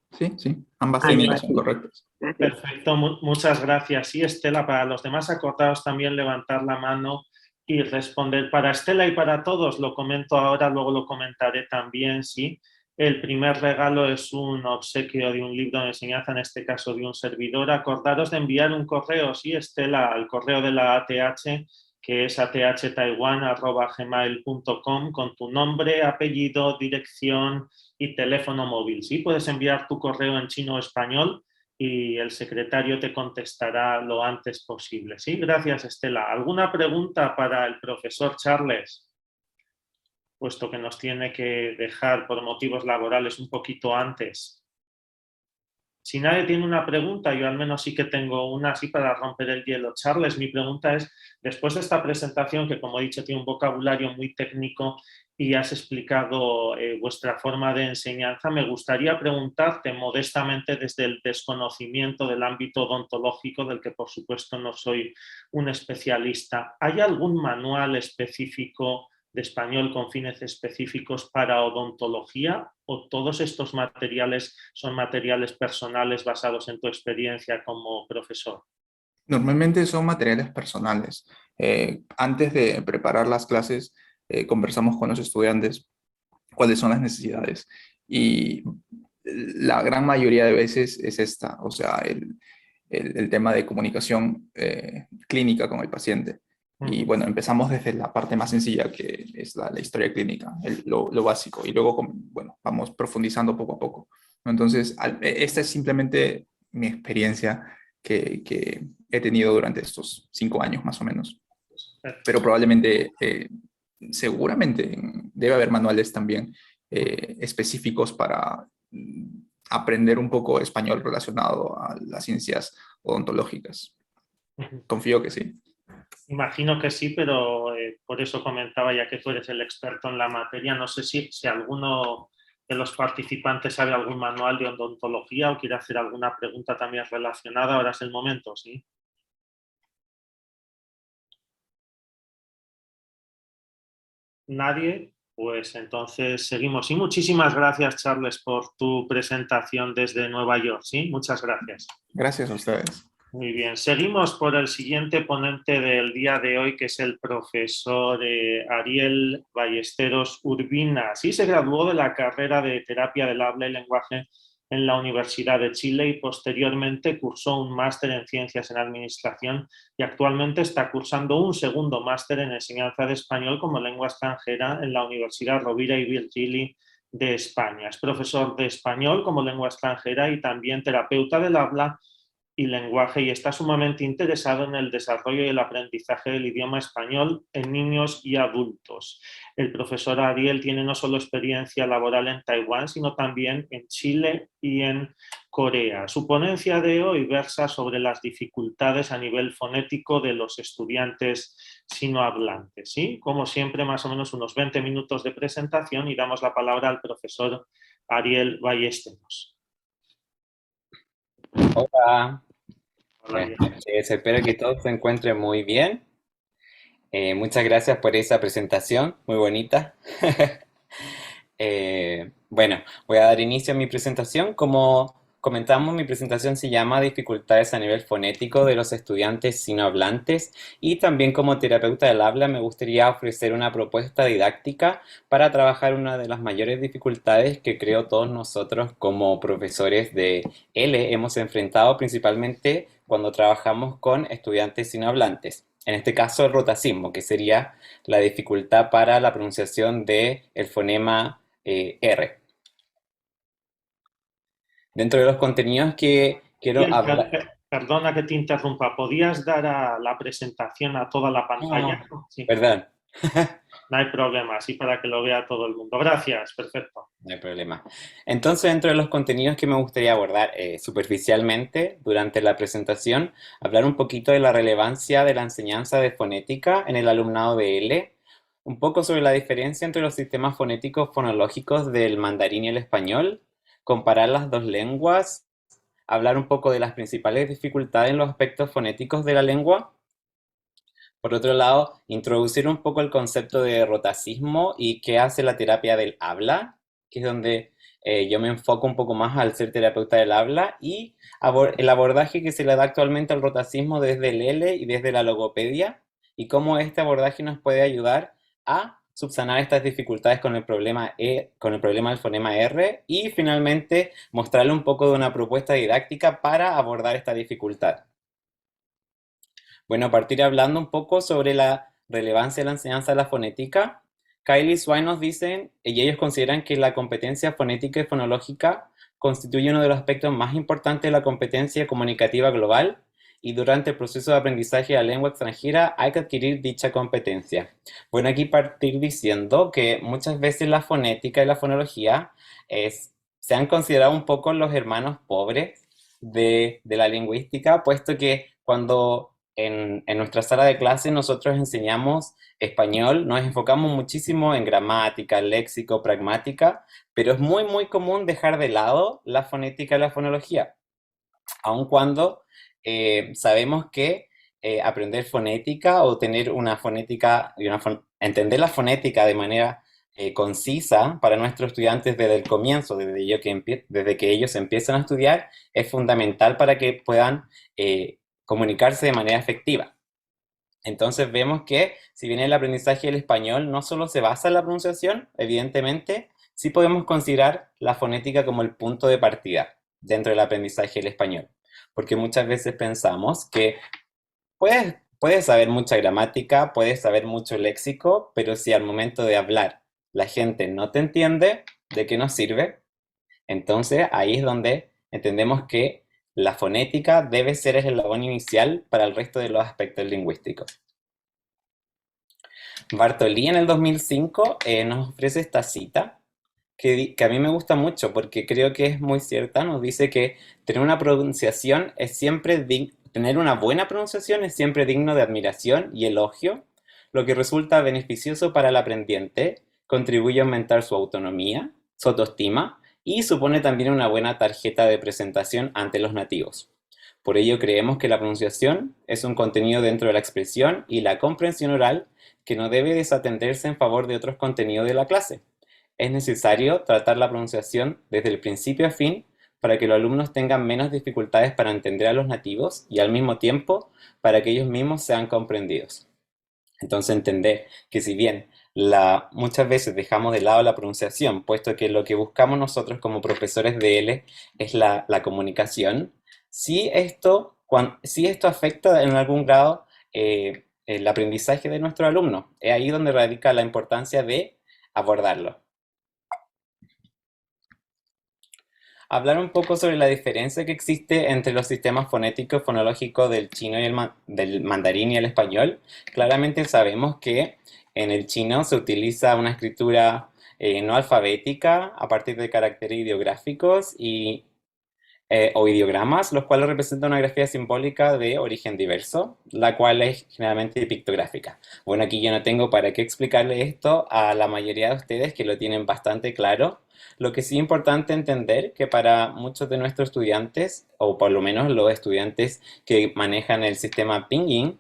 Ambas Muy técnicas bien. son correctas. Gracias. Perfecto, muchas gracias. Sí, Estela, para los demás acordados también levantar la mano y responder. Para Estela y para todos, lo comento ahora, luego lo comentaré también, sí. El primer regalo es un obsequio de un libro de enseñanza, en este caso de un servidor. Acordaros de enviar un correo, sí, Estela, al correo de la ATH, que es athtaiwan@gmail.com, con tu nombre, apellido, dirección y teléfono móvil. Sí, puedes enviar tu correo en chino o español y el secretario te contestará lo antes posible. Sí, gracias, Estela. ¿Alguna pregunta para el profesor Charles? Puesto que nos tiene que dejar por motivos laborales un poquito antes. Si nadie tiene una pregunta, yo al menos sí que tengo una así para romper el hielo. Charles, mi pregunta es, después de esta presentación, que como he dicho tiene un vocabulario muy técnico y has explicado vuestra forma de enseñanza, me gustaría preguntarte modestamente desde el desconocimiento del ámbito odontológico, del que por supuesto no soy un especialista. ¿Hay algún manual específico de español con fines específicos para odontología o todos estos materiales son materiales personales basados en tu experiencia como profesor? Normalmente son materiales personales. Antes de preparar las clases, conversamos con los estudiantes cuáles son las necesidades. Y la gran mayoría de veces es esta, o sea, el tema de comunicación clínica con el paciente. Y bueno, empezamos desde la parte más sencilla, que es la historia clínica, lo básico, y luego, bueno, vamos profundizando poco a poco. Entonces, esta es simplemente mi experiencia que he tenido durante estos 5 años más o menos. Pero probablemente, seguramente debe haber manuales también específicos para aprender un poco español relacionado a las ciencias odontológicas. Confío que sí. Imagino que sí, pero por eso comentaba, ya que tú eres el experto en la materia, no sé si alguno de los participantes sabe algún manual de odontología o quiere hacer alguna pregunta también relacionada. Ahora es el momento, ¿sí? ¿Nadie? Pues entonces seguimos. Y muchísimas gracias, Charles, por tu presentación desde Nueva York, ¿sí? Muchas gracias. Gracias a ustedes. Muy bien, seguimos por el siguiente ponente del día de hoy, que es el profesor Ariel Ballesteros Urbina. Sí, se graduó de la carrera de Terapia del Habla y Lenguaje en la Universidad de Chile y posteriormente cursó un máster en Ciencias en Administración y actualmente está cursando un segundo máster en Enseñanza de Español como Lengua Extranjera en la Universidad Rovira y Virgili de España. Es profesor de español como lengua extranjera y también terapeuta del habla y lenguaje, y está sumamente interesado en el desarrollo y el aprendizaje del idioma español en niños y adultos. El profesor Ariel tiene no solo experiencia laboral en Taiwán, sino también en Chile y en Corea. Su ponencia de hoy versa sobre las dificultades a nivel fonético de los estudiantes sinohablantes. ¿Sí? Como siempre, más o menos unos 20 minutos de presentación y damos la palabra al profesor Ariel Ballesteros. Hola, Hola, buenas noches. Espero que todos se encuentren muy bien. Muchas gracias por esa presentación, muy bonita. Bueno, voy a dar inicio a mi presentación. Como comentamos, mi presentación se llama Dificultades a nivel fonético de los estudiantes sinohablantes, y también como terapeuta del habla me gustaría ofrecer una propuesta didáctica para trabajar una de las mayores dificultades que creo todos nosotros como profesores de L hemos enfrentado, principalmente cuando trabajamos con estudiantes sinohablantes. En este caso, el rotacismo, que sería la dificultad para la pronunciación del fonema R. Dentro de los contenidos que quiero hablar... Perdona que te interrumpa, ¿podías dar a la presentación a toda la pantalla? No, Sí. perdón. No hay problema, así para que lo vea todo el mundo. Gracias, perfecto. No hay problema. Entonces, dentro de los contenidos que me gustaría abordar superficialmente durante la presentación, hablar un poquito de la relevancia de la enseñanza de fonética en el alumnado de L, un poco sobre la diferencia entre los sistemas fonéticos fonológicos del mandarín y el español, comparar las dos lenguas, hablar un poco de las principales dificultades en los aspectos fonéticos de la lengua. Por otro lado, introducir un poco el concepto de rotacismo y qué hace la terapia del habla, que es donde yo me enfoco un poco más al ser terapeuta del habla, y el abordaje que se le da actualmente al rotacismo desde el L y desde la logopedia, y cómo este abordaje nos puede ayudar a subsanar estas dificultades con el problema del fonema R, y finalmente mostrarle un poco de una propuesta didáctica para abordar esta dificultad. Bueno, a partir hablando un poco sobre la relevancia de la enseñanza de la fonética, Kyle y Swain nos dicen, y ellos consideran que la competencia fonética y fonológica constituye uno de los aspectos más importantes de la competencia comunicativa global, y durante el proceso de aprendizaje de la lengua extranjera hay que adquirir dicha competencia. Bueno, aquí partir diciendo que muchas veces la fonética y la fonología se han considerado un poco los hermanos pobres de la lingüística, puesto que cuando en nuestra sala de clase nosotros enseñamos español, nos enfocamos muchísimo en gramática, léxico, pragmática, pero es muy, muy común dejar de lado la fonética y la fonología, aun cuando sabemos que aprender fonética o tener una fonética, entender la fonética de manera concisa para nuestros estudiantes desde el comienzo, desde que ellos empiezan a estudiar, es fundamental para que puedan comunicarse de manera efectiva. Entonces vemos que si bien el aprendizaje del español no solo se basa en la pronunciación, evidentemente, sí podemos considerar la fonética como el punto de partida dentro del aprendizaje del español. Porque muchas veces pensamos que puedes saber mucha gramática, puedes saber mucho léxico, pero si al momento de hablar la gente no te entiende, ¿de qué nos sirve? Entonces ahí es donde entendemos que la fonética debe ser el eslabón inicial para el resto de los aspectos lingüísticos. Bartolí en el 2005 nos ofrece esta cita que a mí me gusta mucho porque creo que es muy cierta. Nos dice que tener una buena pronunciación es siempre digno de admiración y elogio, lo que resulta beneficioso para el aprendiente, contribuye a aumentar su autonomía, su autoestima, y supone también una buena tarjeta de presentación ante los nativos. Por ello creemos que la pronunciación es un contenido dentro de la expresión y la comprensión oral que no debe desatenderse en favor de otros contenidos de la clase. Es necesario tratar la pronunciación desde el principio a fin para que los alumnos tengan menos dificultades para entender a los nativos y al mismo tiempo para que ellos mismos sean comprendidos. Entonces entender que si bien muchas veces dejamos de lado la pronunciación, puesto que lo que buscamos nosotros como profesores de L es la comunicación, si esto afecta en algún grado el aprendizaje de nuestros alumnos. Es ahí donde radica la importancia de abordarlo. hablar un poco sobre la diferencia que existe entre los sistemas fonéticos y fonológicos del chino y del mandarín y el español. Claramente sabemos que en el chino se utiliza una escritura no alfabética a partir de caracteres ideográficos o ideogramas, los cuales representan una grafía simbólica de origen diverso, la cual es generalmente pictográfica. Bueno, aquí yo no tengo para qué explicarle esto a la mayoría de ustedes que lo tienen bastante claro. Lo que sí es importante entender que para muchos de nuestros estudiantes, o por lo menos los estudiantes que manejan el sistema Pinyin,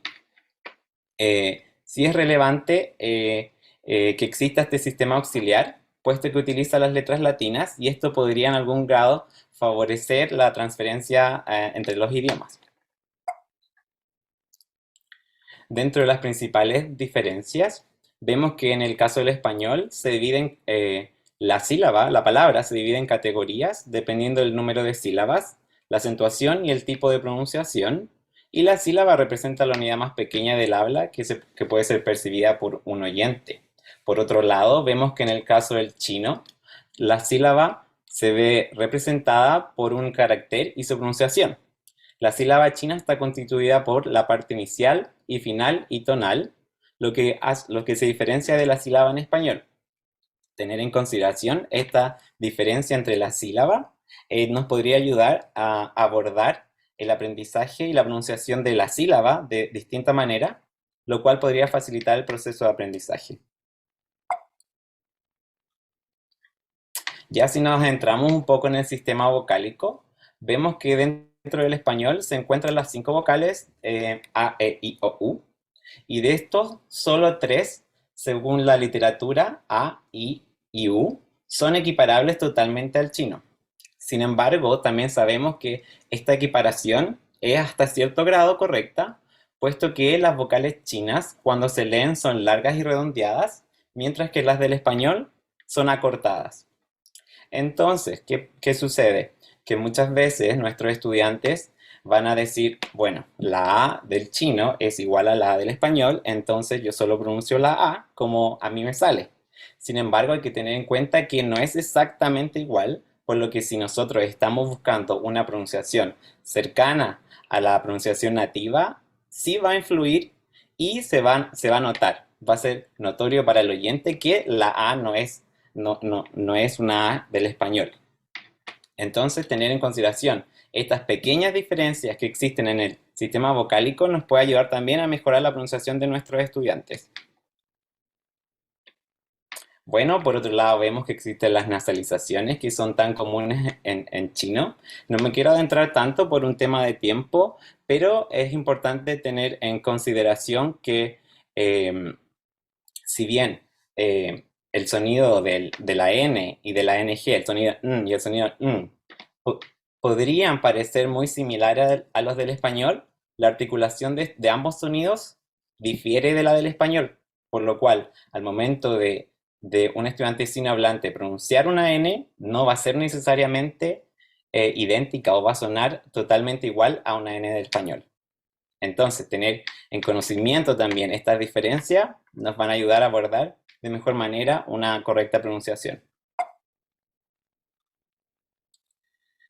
sí es relevante que exista este sistema auxiliar, puesto que utiliza las letras latinas y esto podría en algún grado favorecer la transferencia entre los idiomas. Dentro de las principales diferencias, vemos que en el caso del español se dividen la palabra se divide en categorías dependiendo del número de sílabas, la acentuación y el tipo de pronunciación, y la sílaba representa la unidad más pequeña del habla que puede ser percibida por un oyente. Por otro lado, vemos que en el caso del chino, la sílaba se ve representada por un carácter y su pronunciación. La sílaba china está constituida por la parte inicial y final y tonal, lo que se diferencia de la sílaba en español. Tener en consideración esta diferencia entre la sílaba nos podría ayudar a abordar el aprendizaje y la pronunciación de la sílaba de distinta manera, lo cual podría facilitar el proceso de aprendizaje. Ya si nos adentramos un poco en el sistema vocálico, vemos que dentro del español se encuentran las 5 vocales A, E, I, O, U, y de estos solo 3, según la literatura A, I y U, son equiparables totalmente al chino. Sin embargo, también sabemos que esta equiparación es hasta cierto grado correcta, puesto que las vocales chinas, cuando se leen, son largas y redondeadas, mientras que las del español son acortadas. Entonces, ¿qué sucede? Que muchas veces nuestros estudiantes van a decir, bueno, la A del chino es igual a la A del español, entonces yo solo pronuncio la A como a mí me sale. Sin embargo, hay que tener en cuenta que no es exactamente igual, por lo que si nosotros estamos buscando una pronunciación cercana a la pronunciación nativa, sí va a influir y se va a notar. Va a ser notorio para el oyente que la A no es una A del español. Entonces, tener en consideración estas pequeñas diferencias que existen en el sistema vocálico nos puede ayudar también a mejorar la pronunciación de nuestros estudiantes. Bueno, por otro lado vemos que existen las nasalizaciones que son tan comunes en chino. No me quiero adentrar tanto por un tema de tiempo, pero es importante tener en consideración que si bien el sonido de la N y de la NG, el sonido y el sonido podrían parecer muy similares a los del español, la articulación de ambos sonidos difiere de la del español, por lo cual al momento de un estudiante sinohablante pronunciar una N no va a ser necesariamente idéntica o va a sonar totalmente igual a una N del español. Entonces, tener en conocimiento también estas diferencias nos van a ayudar a abordar de mejor manera una correcta pronunciación.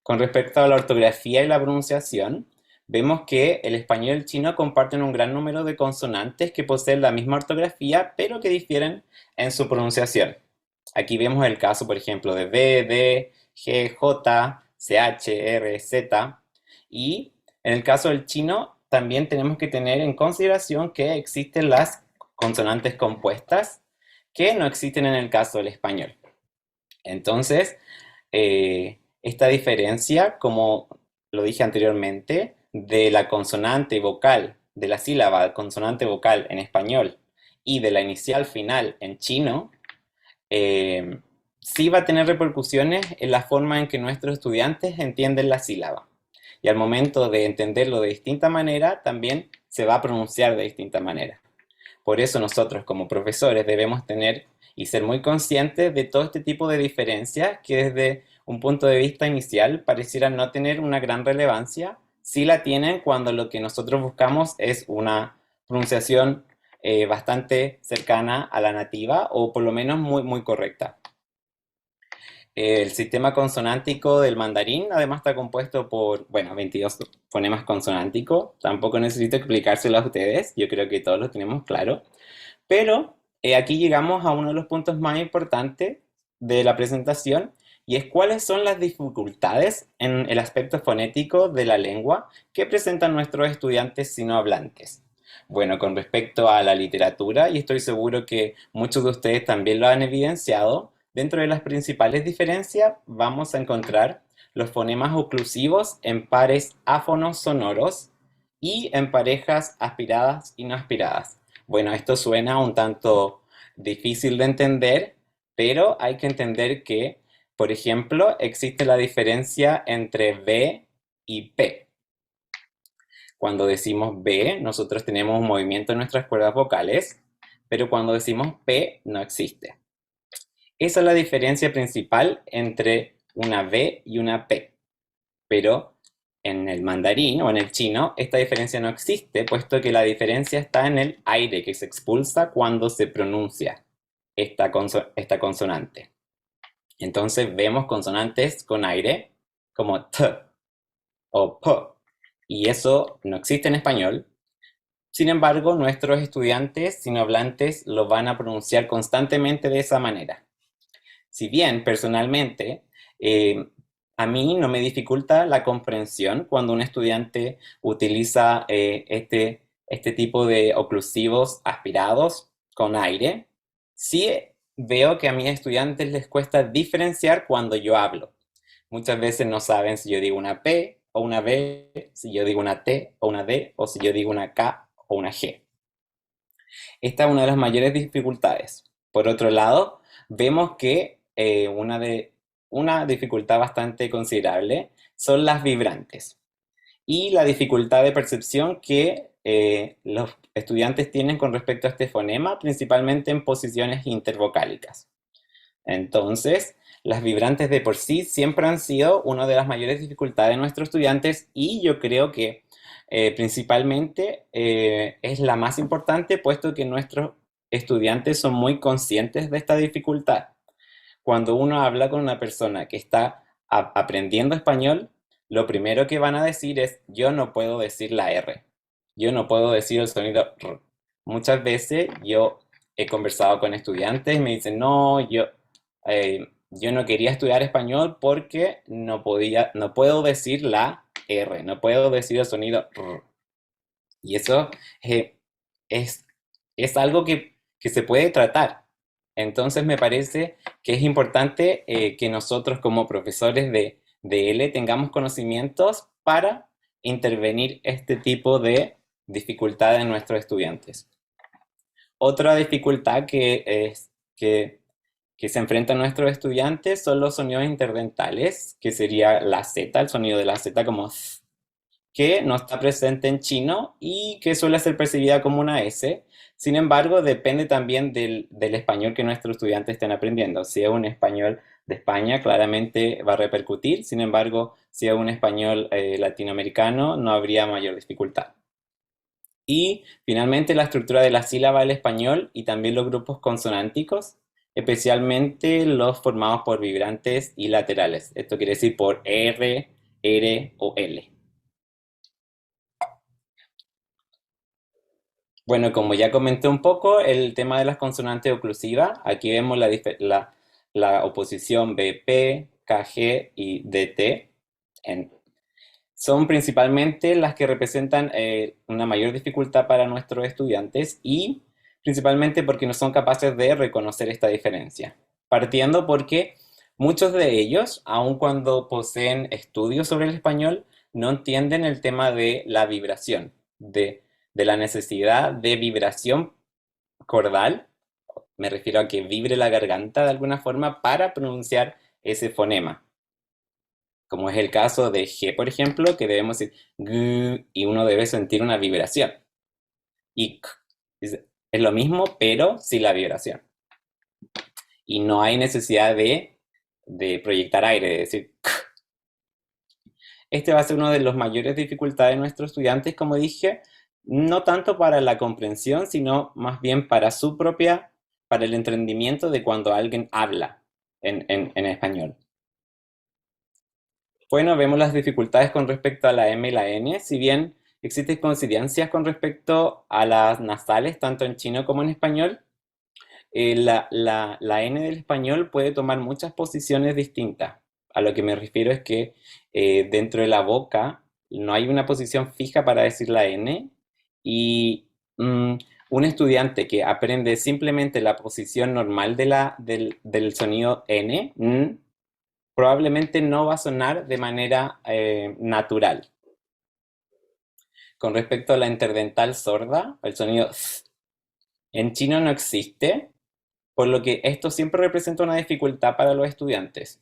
Con respecto a la ortografía y la pronunciación, vemos que el español y el chino comparten un gran número de consonantes que poseen la misma ortografía, pero que difieren en su pronunciación. Aquí vemos el caso, por ejemplo, de B, D, G, J, CH, R, Z. Y en el caso del chino, también tenemos que tener en consideración que existen las consonantes compuestas que no existen en el caso del español. Entonces, esta diferencia, como lo dije anteriormente, de la consonante vocal, de la sílaba consonante vocal en español y de la inicial final en chino, sí va a tener repercusiones en la forma en que nuestros estudiantes entienden la sílaba. Y al momento de entenderlo de distinta manera, también se va a pronunciar de distinta manera. Por eso nosotros como profesores debemos tener y ser muy conscientes de todo este tipo de diferencias que desde un punto de vista inicial parecieran no tener una gran relevancia, sí la tienen cuando lo que nosotros buscamos es una pronunciación bastante cercana a la nativa o por lo menos muy, muy correcta. El sistema consonántico del mandarín además está compuesto por, bueno, 22 fonemas consonánticos. Tampoco necesito explicárselo a ustedes, yo creo que todos lo tenemos claro. Pero aquí llegamos a uno de los puntos más importantes de la presentación, y es cuáles son las dificultades en el aspecto fonético de la lengua que presentan nuestros estudiantes sinohablantes. Bueno, con respecto a la literatura, y estoy seguro que muchos de ustedes también lo han evidenciado, dentro de las principales diferencias vamos a encontrar los fonemas oclusivos en pares áfonos sonoros y en parejas aspiradas y no aspiradas. Bueno, esto suena un tanto difícil de entender, pero hay que entender que, por ejemplo, existe la diferencia entre B y P. Cuando decimos B, nosotros tenemos un movimiento en nuestras cuerdas vocales, pero cuando decimos P, no existe. Esa es la diferencia principal entre una B y una P. Pero en el mandarín o en el chino, esta diferencia no existe, puesto que la diferencia está en el aire que se expulsa cuando se pronuncia esta consonante. Entonces vemos consonantes con aire, como T o P, y eso no existe en español. Sin embargo, nuestros estudiantes sinohablantes lo van a pronunciar constantemente de esa manera. Si bien, personalmente, a mí no me dificulta la comprensión cuando un estudiante utiliza este tipo de oclusivos aspirados con aire. Sí veo que a mis estudiantes les cuesta diferenciar cuando yo hablo. Muchas veces no saben si yo digo una P o una B, si yo digo una T o una D, o si yo digo una K o una G. Esta es una de las mayores dificultades. Por otro lado, vemos que una dificultad bastante considerable son las vibrantes y la dificultad de percepción que los estudiantes tienen con respecto a este fonema, principalmente en posiciones intervocálicas. Entonces, las vibrantes de por sí siempre han sido una de las mayores dificultades de nuestros estudiantes, y yo creo que principalmente es la más importante, puesto que nuestros estudiantes son muy conscientes de esta dificultad. Cuando uno habla con una persona que está aprendiendo español, lo primero que van a decir es: yo no puedo decir la R, yo no puedo decir el sonido R. Muchas veces yo he conversado con estudiantes y me dicen: no, yo no quería estudiar español porque no puedo decir la R, no puedo decir el sonido R. Y eso es algo que se puede tratar. Entonces me parece que es importante que nosotros como profesores de L tengamos conocimientos para intervenir este tipo de dificultades en nuestros estudiantes. Otra dificultad que se enfrentan nuestros estudiantes son los sonidos interdentales, que sería la Z, el sonido de la Z como Z, que no está presente en chino y que suele ser percibida como una S. Sin embargo, depende también del español que nuestros estudiantes estén aprendiendo. Si es un español de España, claramente va a repercutir. Sin embargo, si es un español latinoamericano, no habría mayor dificultad. Y finalmente la estructura de la sílaba del español y también los grupos consonánticos, especialmente los formados por vibrantes y laterales. Esto quiere decir por R, R o L. Bueno, como ya comenté un poco, el tema de las consonantes oclusivas, aquí vemos la oposición BP, KG y DT. Son principalmente las que representan una mayor dificultad para nuestros estudiantes, y principalmente porque no son capaces de reconocer esta diferencia. Partiendo porque muchos de ellos, aun cuando poseen estudios sobre el español, no entienden el tema de la vibración, de la necesidad de vibración cordal. Me refiero a que vibre la garganta de alguna forma para pronunciar ese fonema. Como es el caso de G, por ejemplo, que debemos decir G y uno debe sentir una vibración. Y K es lo mismo, pero sin la vibración. Y no hay necesidad de proyectar aire, de decir K. Este va a ser una de las mayores dificultades de nuestros estudiantes, como dije, no tanto para la comprensión, sino más bien para el entendimiento de cuando alguien habla en español. Bueno, vemos las dificultades con respecto a la M y la N, si bien existen coincidencias con respecto a las nasales, tanto en chino como en español. La N del español puede tomar muchas posiciones distintas. A lo que me refiero es que dentro de la boca no hay una posición fija para decir la N, y un estudiante que aprende simplemente la posición normal del sonido N, probablemente no va a sonar de manera natural. Con respecto a la interdental sorda, el sonido en chino no existe, por lo que esto siempre representa una dificultad para los estudiantes.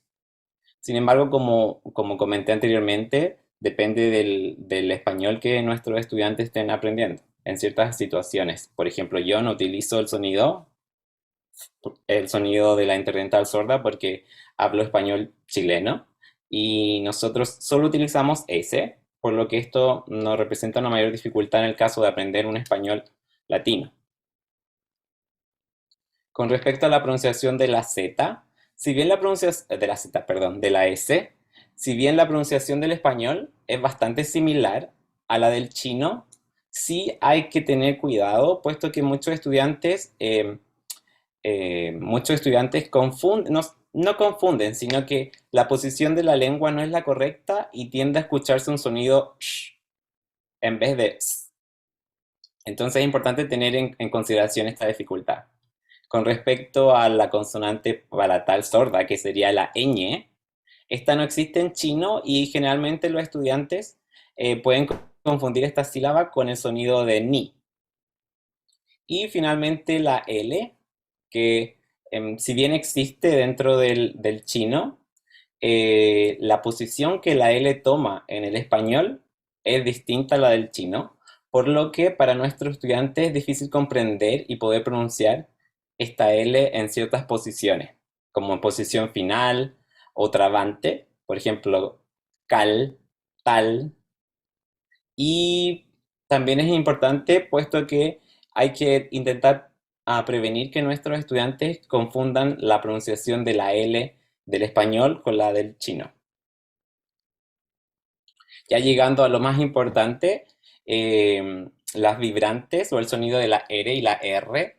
Sin embargo, como comenté anteriormente, depende del español que nuestros estudiantes estén aprendiendo en ciertas situaciones. Por ejemplo, yo no utilizo el sonido de la interdental sorda porque hablo español chileno y nosotros solo utilizamos ese, por lo que esto no representa una mayor dificultad en el caso de aprender un español latino. Con respecto a la pronunciación de la Z, si bien la pronunciación de la S, si bien la pronunciación del español es bastante similar a la del chino, sí hay que tener cuidado, puesto que muchos estudiantes confunden, no confunden, sino que la posición de la lengua no es la correcta y tiende a escucharse un sonido sh en vez de s. Entonces es importante tener en consideración esta dificultad. Con respecto a la consonante palatal sorda, que sería la ñ, esta no existe en chino y generalmente los estudiantes pueden confundir esta sílaba con el sonido de ni. Y finalmente la L, que si bien existe dentro del chino, la posición que la L toma en el español es distinta a la del chino, por lo que para nuestros estudiantes es difícil comprender y poder pronunciar esta L en ciertas posiciones, como en posición final o trabante, por ejemplo, cal, tal. Y también es importante, puesto que hay que intentar prevenir que nuestros estudiantes confundan la pronunciación de la L del español con la del chino. Ya llegando a lo más importante, las vibrantes o el sonido de la R y la R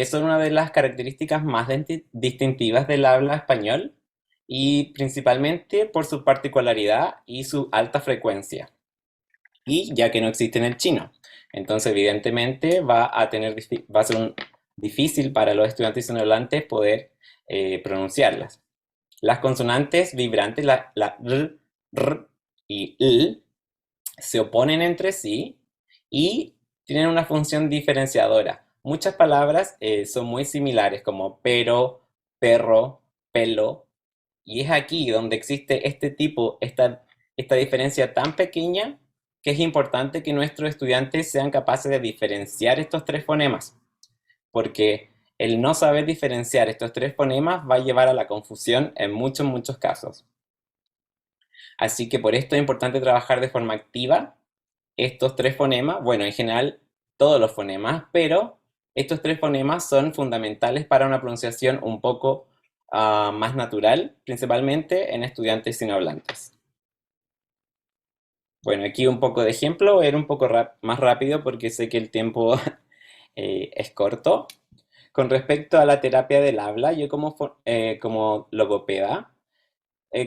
son una de las características más distintivas del habla español y principalmente por su particularidad y su alta frecuencia. Y ya que no existe en el chino, entonces evidentemente va a ser difícil para los estudiantes hispanohablantes poder pronunciarlas. Las consonantes vibrantes, la r y l, se oponen entre sí y tienen una función diferenciadora. Muchas palabras son muy similares, como pero, perro, pelo, y es aquí donde existe esta diferencia tan pequeña que es importante que nuestros estudiantes sean capaces de diferenciar estos tres fonemas, porque el no saber diferenciar estos tres fonemas va a llevar a la confusión en muchos casos. Así que por esto es importante trabajar de forma activa estos tres fonemas, bueno, en general todos los fonemas, pero estos tres fonemas son fundamentales para una pronunciación un poco más natural, principalmente en estudiantes hispanohablantes. Bueno, aquí un poco de ejemplo, era un poco más rápido porque sé que el tiempo es corto. Con respecto a la terapia del habla, yo como logopeda,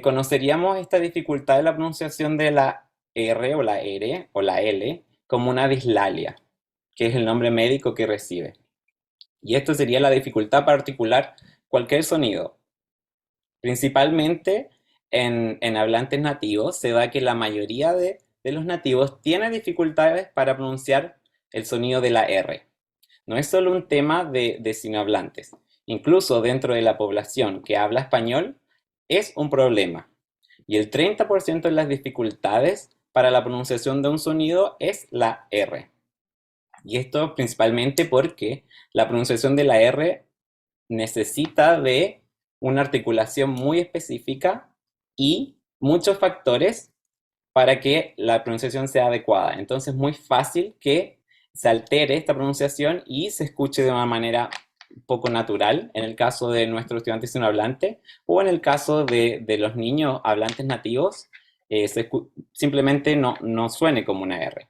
conoceríamos esta dificultad de la pronunciación de la R o la R o la L como una dislalia, que es el nombre médico que recibe. Y esto sería la dificultad para articular cualquier sonido. Principalmente en hablantes nativos se da que la mayoría de los nativos tiene dificultades para pronunciar el sonido de la R. No es solo un tema de sinohablantes. Incluso dentro de la población que habla español es un problema. Y el 30% de las dificultades para la pronunciación de un sonido es la R. Y esto principalmente porque la pronunciación de la R necesita de una articulación muy específica y muchos factores para que la pronunciación sea adecuada. Entonces es muy fácil que se altere esta pronunciación y se escuche de una manera poco natural en el caso de nuestros estudiantes hispanohablantes, o en el caso de los niños hablantes nativos, simplemente no suene como una R.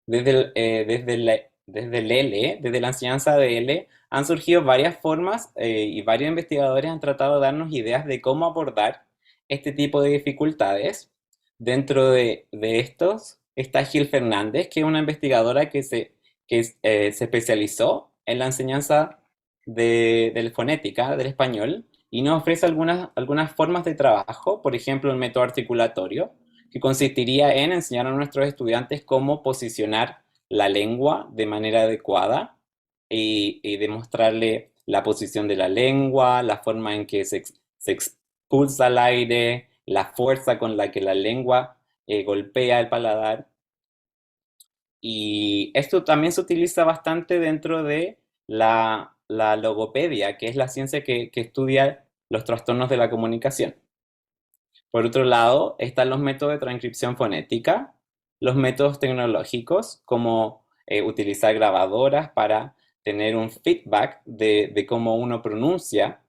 Desde la enseñanza de L, han surgido varias formas y varios investigadores han tratado de darnos ideas de cómo abordar este tipo de dificultades. Dentro de estos está Gil Fernández, que es una investigadora que se especializó en la enseñanza de la fonética del español y nos ofrece algunas formas de trabajo, por ejemplo, el método articulatorio, que consistiría en enseñar a nuestros estudiantes cómo posicionar la lengua de manera adecuada y demostrarle la posición de la lengua, la forma en que se expulsa el aire, la fuerza con la que la lengua golpea el paladar. Y esto también se utiliza bastante dentro de la logopedia, que es la ciencia que estudia los trastornos de la comunicación. Por otro lado, están los métodos de transcripción fonética, los métodos tecnológicos, como utilizar grabadoras para tener un feedback de cómo uno pronuncia,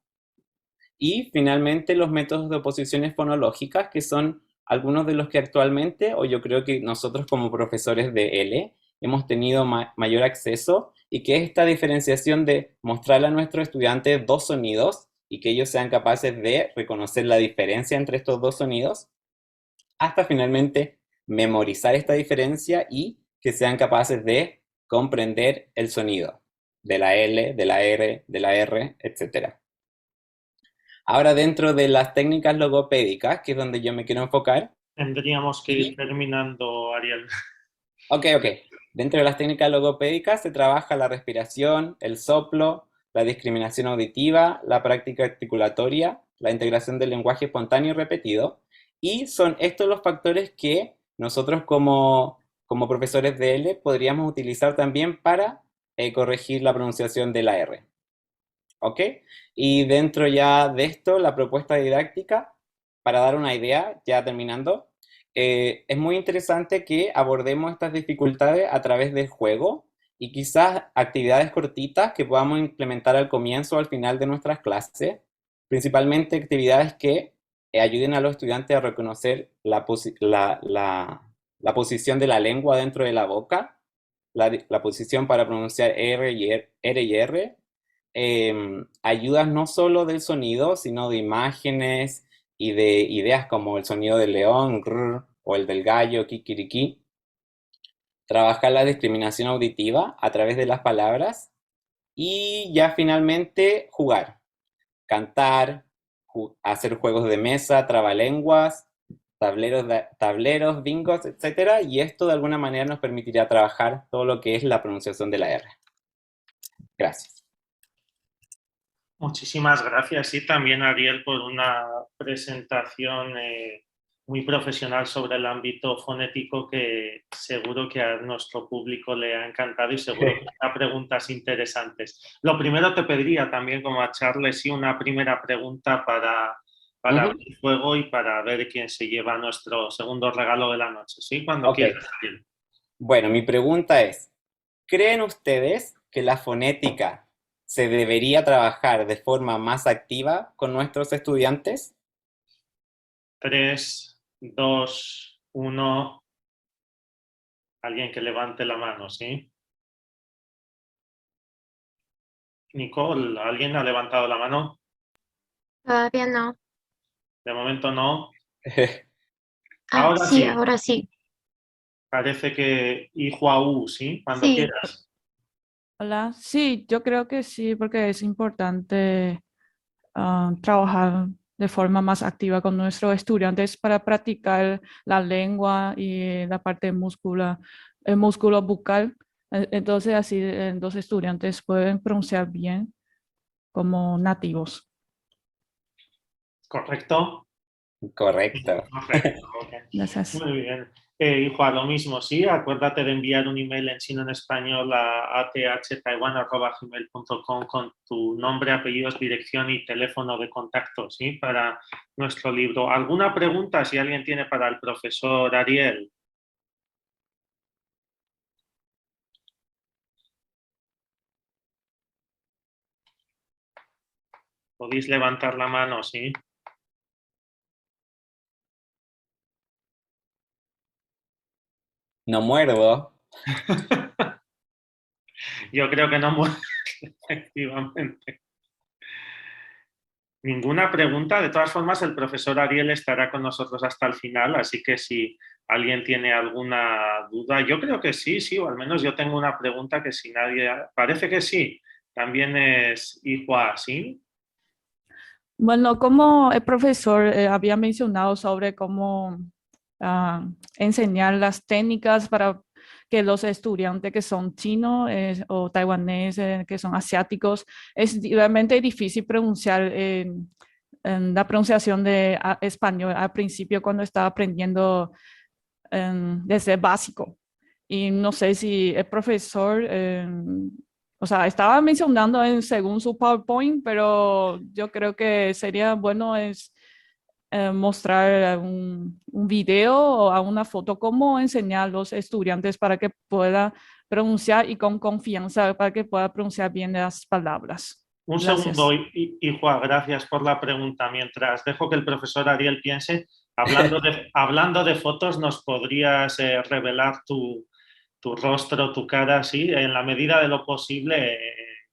y finalmente los métodos de oposiciones fonológicas, que son algunos de los que actualmente, o yo creo que nosotros como profesores de L, hemos tenido mayor acceso, y que es esta diferenciación de mostrarle a nuestros estudiantes dos sonidos y que ellos sean capaces de reconocer la diferencia entre estos dos sonidos, hasta finalmente memorizar esta diferencia y que sean capaces de comprender el sonido de la L, de la R, de la R, etc. Ahora, dentro de las técnicas logopédicas, que es donde yo me quiero enfocar. Tendríamos que ir terminando, Ariel. Ok. Dentro de las técnicas logopédicas se trabaja la respiración, el soplo, la discriminación auditiva, la práctica articulatoria, la integración del lenguaje espontáneo y repetido. Y son estos los factores que nosotros como profesores de L podríamos utilizar también para corregir la pronunciación de la R. ¿Ok? Y dentro ya de esto, la propuesta didáctica, para dar una idea, ya terminando, es muy interesante que abordemos estas dificultades a través del juego y quizás actividades cortitas que podamos implementar al comienzo o al final de nuestras clases, principalmente actividades que ayuden a los estudiantes a reconocer la posición de la lengua dentro de la boca, la posición para pronunciar R y R, ayudas no solo del sonido, sino de imágenes y de ideas como el sonido del león, grr, o el del gallo, kikiriki. Trabajar la discriminación auditiva a través de las palabras y ya finalmente jugar, cantar, hacer juegos de mesa, trabalenguas, tableros, bingos, etc. Y esto de alguna manera nos permitirá trabajar todo lo que es la pronunciación de la R. Gracias. Muchísimas gracias y también, Ariel, por una presentación muy profesional sobre el ámbito fonético que seguro que a nuestro público le ha encantado y seguro que da preguntas interesantes. Lo primero te pediría también, como a Charles, sí, una primera pregunta para el juego y para ver quién se lleva nuestro segundo regalo de la noche. ¿Sí? Cuando quieras, Ariel. Bueno, mi pregunta es, ¿creen ustedes que la fonética se debería trabajar de forma más activa con nuestros estudiantes? 3, 2, 1. Alguien que levante la mano, ¿sí? Nicole, ¿alguien ha levantado la mano? Todavía no. De momento no. Ahora sí, sí. ahora sí. Parece que Ihuau, ¿sí? Cuando quieras. Hola, sí, yo creo que sí, porque es importante trabajar de forma más activa con nuestros estudiantes para practicar la lengua y la parte muscular, el músculo bucal. Entonces así los estudiantes pueden pronunciar bien como nativos. ¿Correcto? Correcto. Correcto. Okay. Gracias. Muy bien. Hijo, lo mismo, sí. Acuérdate de enviar un email en chino en español a ath.taiwan@gmail.com con tu nombre, apellidos, dirección y teléfono de contacto, ¿sí? Para nuestro libro. ¿Alguna pregunta, si alguien tiene, para el profesor Ariel? Podéis levantar la mano, ¿sí? No muerdo. Yo creo que no muere, efectivamente. Ninguna pregunta. De todas formas, el profesor Ariel estará con nosotros hasta el final, así que si alguien tiene alguna duda, yo creo que sí, o al menos yo tengo una pregunta que si nadie... Parece que sí. También es Ihua, ¿sí? Bueno, como el profesor había mencionado sobre cómo enseñar las técnicas para que los estudiantes que son chinos o taiwaneses, que son asiáticos, es realmente difícil pronunciar en la pronunciación de español al principio cuando estaba aprendiendo desde básico. Y no sé si el profesor, o sea, estaba mencionando según su PowerPoint, pero yo creo que sería bueno mostrar un video o a una foto, cómo enseñar a los estudiantes para que pueda pronunciar y con confianza, para que pueda pronunciar bien las palabras. Un Gracias. segundo, Ihua, gracias por la pregunta. Mientras dejo que el profesor Ariel piense, hablando de fotos, ¿nos podrías revelar tu rostro, tu cara? Sí, en la medida de lo posible,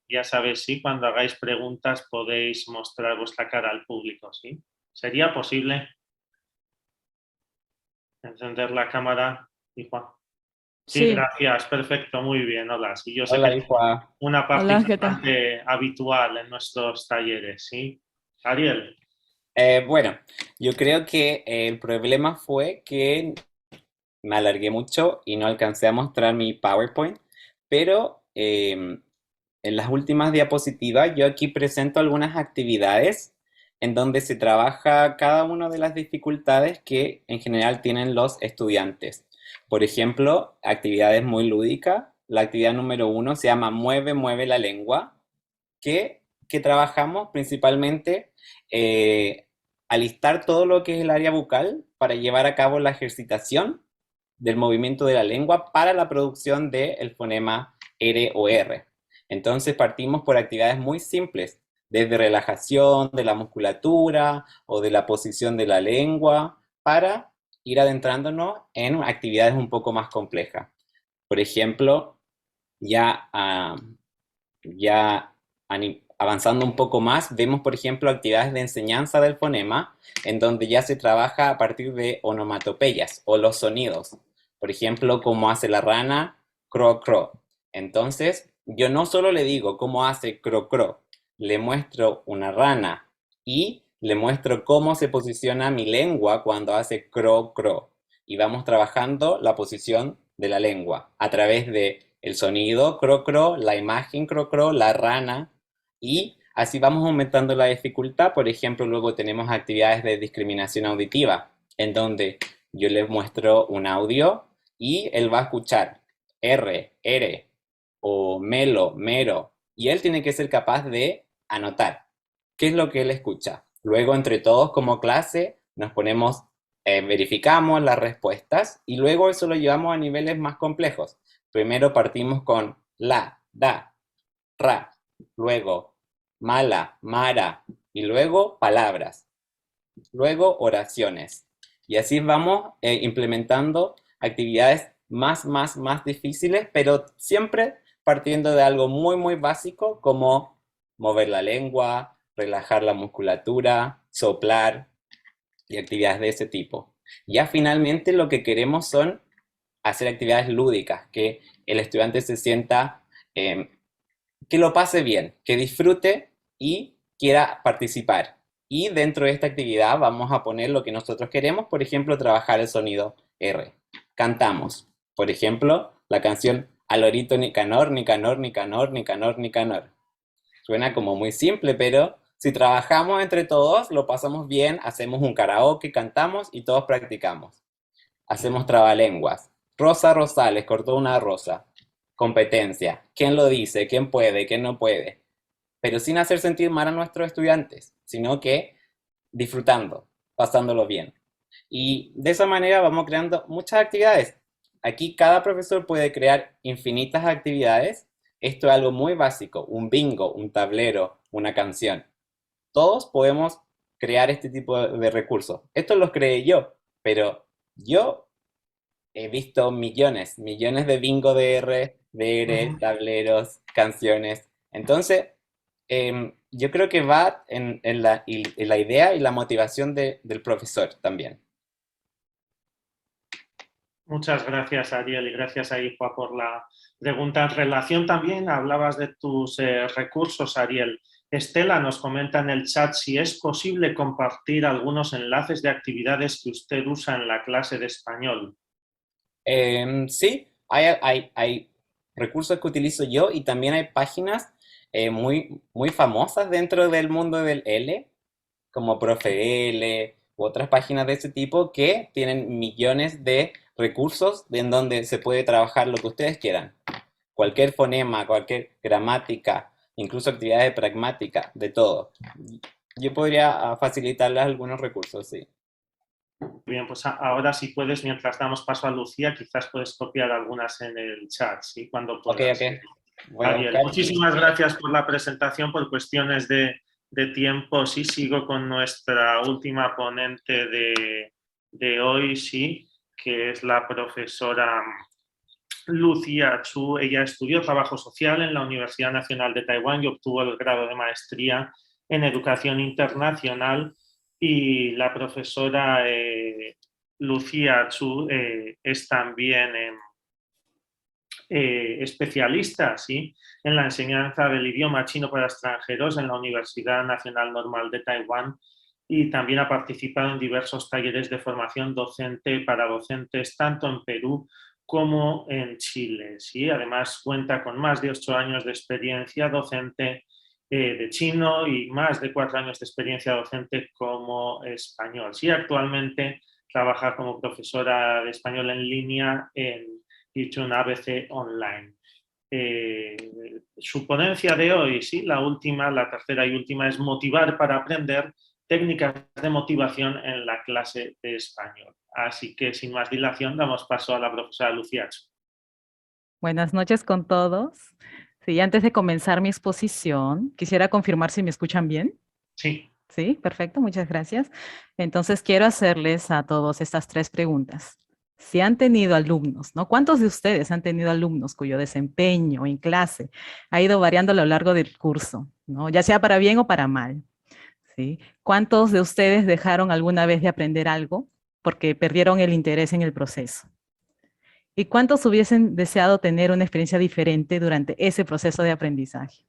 ya sabes, sí, cuando hagáis preguntas podéis mostrar vuestra cara al público, ¿sí? ¿Sería posible encender la cámara, Ihua? Sí, Sí, gracias, perfecto, muy bien, hola. Sí, yo sé que Hola, Ihua. una hola, ¿qué tal? participante habitual en nuestros talleres, ¿sí? Ariel. Bueno, yo creo que el problema fue que me alargué mucho y no alcancé a mostrar mi PowerPoint, pero en las últimas diapositivas yo aquí presento algunas actividades en donde se trabaja cada una de las dificultades que en general tienen los estudiantes. Por ejemplo, actividades muy lúdicas. La actividad número 1 se llama Mueve, mueve la lengua, que trabajamos principalmente alistar todo lo que es el área bucal para llevar a cabo la ejercitación del movimiento de la lengua para la producción del fonema R o R. Entonces partimos por actividades muy simples, desde relajación de la musculatura o de la posición de la lengua, para ir adentrándonos en actividades un poco más complejas. Por ejemplo, ya, ya avanzando un poco más, vemos, por ejemplo, actividades de enseñanza del fonema, en donde ya se trabaja a partir de onomatopeyas o los sonidos. Por ejemplo, cómo hace la rana, cro, cro. Entonces, yo no solo le digo cómo hace cro, cro, le muestro una rana y le muestro cómo se posiciona mi lengua cuando hace cro, cro. Y vamos trabajando la posición de la lengua a través de el sonido cro, cro, la imagen cro, cro, la rana, y así vamos aumentando la dificultad. Por ejemplo, luego tenemos actividades de discriminación auditiva, en donde yo le muestro un audio y él va a escuchar R, R, o melo, mero, y él tiene que ser capaz de anotar qué es lo que él escucha. Luego, entre todos como clase, nos ponemos, verificamos las respuestas y luego eso lo llevamos a niveles más complejos. Primero partimos con la, da, ra, luego mala, mara, y luego palabras, luego oraciones. Y así vamos implementando actividades más difíciles, pero siempre partiendo de algo muy básico como mover la lengua, relajar la musculatura, soplar y actividades de ese tipo. Ya finalmente lo que queremos son hacer actividades lúdicas, que el estudiante se sienta, que lo pase bien, que disfrute y quiera participar. Y dentro de esta actividad vamos a poner lo que nosotros queremos, por ejemplo, trabajar el sonido R. Cantamos, por ejemplo, la canción Alorito Nicanor, Nicanor, Nicanor, Nicanor, Nicanor. Suena como muy simple, pero si trabajamos entre todos, lo pasamos bien, hacemos un karaoke, cantamos y todos practicamos. Hacemos trabalenguas. Rosa Rosales cortó una rosa. Competencia. ¿Quién lo dice? ¿Quién puede? ¿Quién no puede? Pero sin hacer sentir mal a nuestros estudiantes, sino que disfrutando, pasándolo bien. Y de esa manera vamos creando muchas actividades. Aquí cada profesor puede crear infinitas actividades. Esto es algo muy básico, un bingo, un tablero, una canción. todos podemos crear este tipo de recursos. Estos los creé yo, pero yo he visto millones de bingo DR, tableros, canciones. Entonces, yo creo que va en la idea y la motivación del profesor también. Muchas gracias, Ariel, y gracias a IFOA por la pregunta. En relación también, hablabas de tus recursos, Ariel. Estela nos comenta en el chat si es posible compartir algunos enlaces de actividades que usted usa en la clase de español. Sí, hay recursos que utilizo yo y también hay páginas muy famosas dentro del mundo del L, como Profe L u otras páginas de ese tipo que tienen millones de recursos en donde se puede trabajar lo que ustedes quieran. Cualquier fonema, cualquier gramática, incluso actividades pragmáticas, de todo. Yo podría facilitarles algunos recursos, sí. Bien, pues ahora si puedes, mientras damos paso a Lucía, quizás puedes copiar algunas en el chat, ¿sí? Cuando puedas. Ok. Voy a Ariel, buscar. muchísimas gracias por la presentación, por cuestiones de tiempo. Sí, sigo con nuestra última ponente de hoy, sí, que es la profesora Lucía Chu. Ella estudió trabajo social en la Universidad Nacional de Taiwán y obtuvo el grado de maestría en educación internacional. Y la profesora Lucía Chu es también especialista, ¿sí?, en la enseñanza del idioma chino para extranjeros en la Universidad Nacional Normal de Taiwán, y también ha participado en diversos talleres de formación docente para docentes tanto en Perú como en Chile, ¿sí? Además cuenta con más de 8 años de experiencia docente de chino y más de 4 años de experiencia docente como español. Sí, actualmente trabaja como profesora de español en línea en Yichun ABC Online. Su ponencia de hoy, sí, la tercera y última, es motivar para aprender, técnicas de motivación en la clase de español. Así que sin más dilación damos paso a la profesora Lucía Chu. Buenas noches con todos. Sí, antes de comenzar mi exposición, quisiera confirmar si me escuchan bien. Sí. Sí, perfecto, muchas gracias. Entonces quiero hacerles a todos estas 3 preguntas. Si han tenido alumnos, ¿no? ¿Cuántos de ustedes han tenido alumnos cuyo desempeño en clase ha ido variando a lo largo del curso, ¿no? Ya sea para bien o para mal, ¿sí? ¿Cuántos de ustedes dejaron alguna vez de aprender algo porque perdieron el interés en el proceso? ¿Y cuántos hubiesen deseado tener una experiencia diferente durante ese proceso de aprendizaje?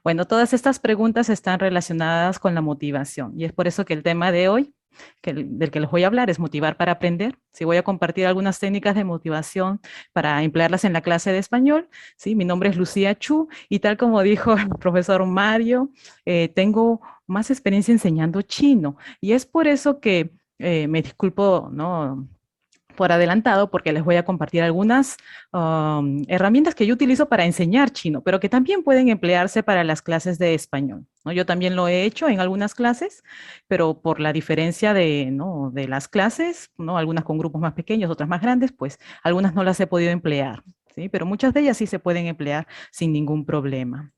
Bueno, todas estas preguntas están relacionadas con la motivación y es por eso que el tema de hoy, del que les voy a hablar, es motivar para aprender. Sí, voy a compartir algunas técnicas de motivación para emplearlas en la clase de español. Sí, mi nombre es Lucía Chu y tal como dijo el profesor Mario, tengo más experiencia enseñando chino y es por eso que me disculpo, ¿no?, por adelantado, porque les voy a compartir algunas herramientas que yo utilizo para enseñar chino, pero que también pueden emplearse para las clases de español, ¿no? Yo también lo he hecho en algunas clases, pero por la diferencia ¿no?, de las clases, ¿no?, algunas con grupos más pequeños, otras más grandes, pues algunas no las he podido emplear, ¿sí? Pero muchas de ellas sí se pueden emplear sin ningún problema.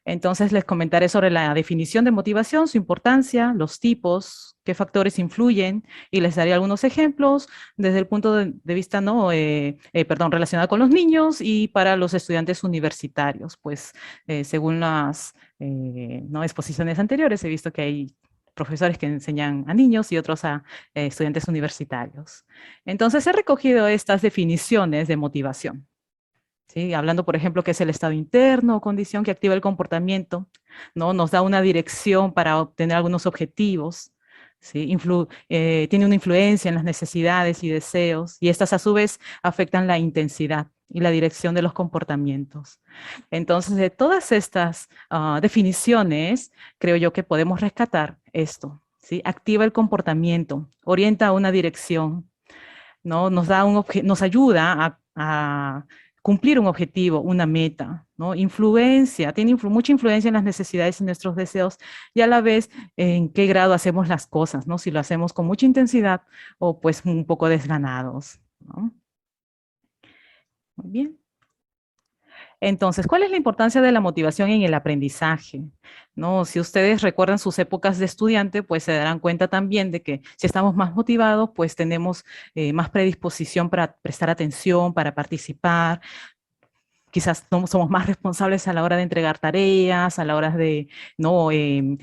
Entonces les comentaré sobre la definición de motivación, su importancia, los tipos, qué factores influyen y les daré algunos ejemplos desde el punto de vista relacionado con los niños y para los estudiantes universitarios, pues según las exposiciones anteriores he visto que hay profesores que enseñan a niños y otros a estudiantes universitarios. Entonces he recogido estas definiciones de motivación. ¿Sí? Hablando, por ejemplo, que es el estado interno o condición que activa el comportamiento, ¿no? Nos da una dirección para obtener algunos objetivos, ¿sí? Tiene una influencia en las necesidades y deseos, y estas a su vez afectan la intensidad y la dirección de los comportamientos. Entonces, de todas estas definiciones, creo yo que podemos rescatar esto, ¿sí? Activa el comportamiento, orienta a una dirección, ¿no? Nos ayuda a cumplir un objetivo, una meta, ¿no? Tiene mucha influencia en las necesidades y nuestros deseos y a la vez en qué grado hacemos las cosas, ¿no? Si lo hacemos con mucha intensidad o pues un poco desganados, ¿no? Muy bien. Entonces, ¿cuál es la importancia de la motivación en el aprendizaje? ¿No? Si ustedes recuerdan sus épocas de estudiante, pues se darán cuenta también de que si estamos más motivados, pues tenemos más predisposición para prestar atención, para participar. Quizás somos más responsables a la hora de entregar tareas, a la hora de ¿no?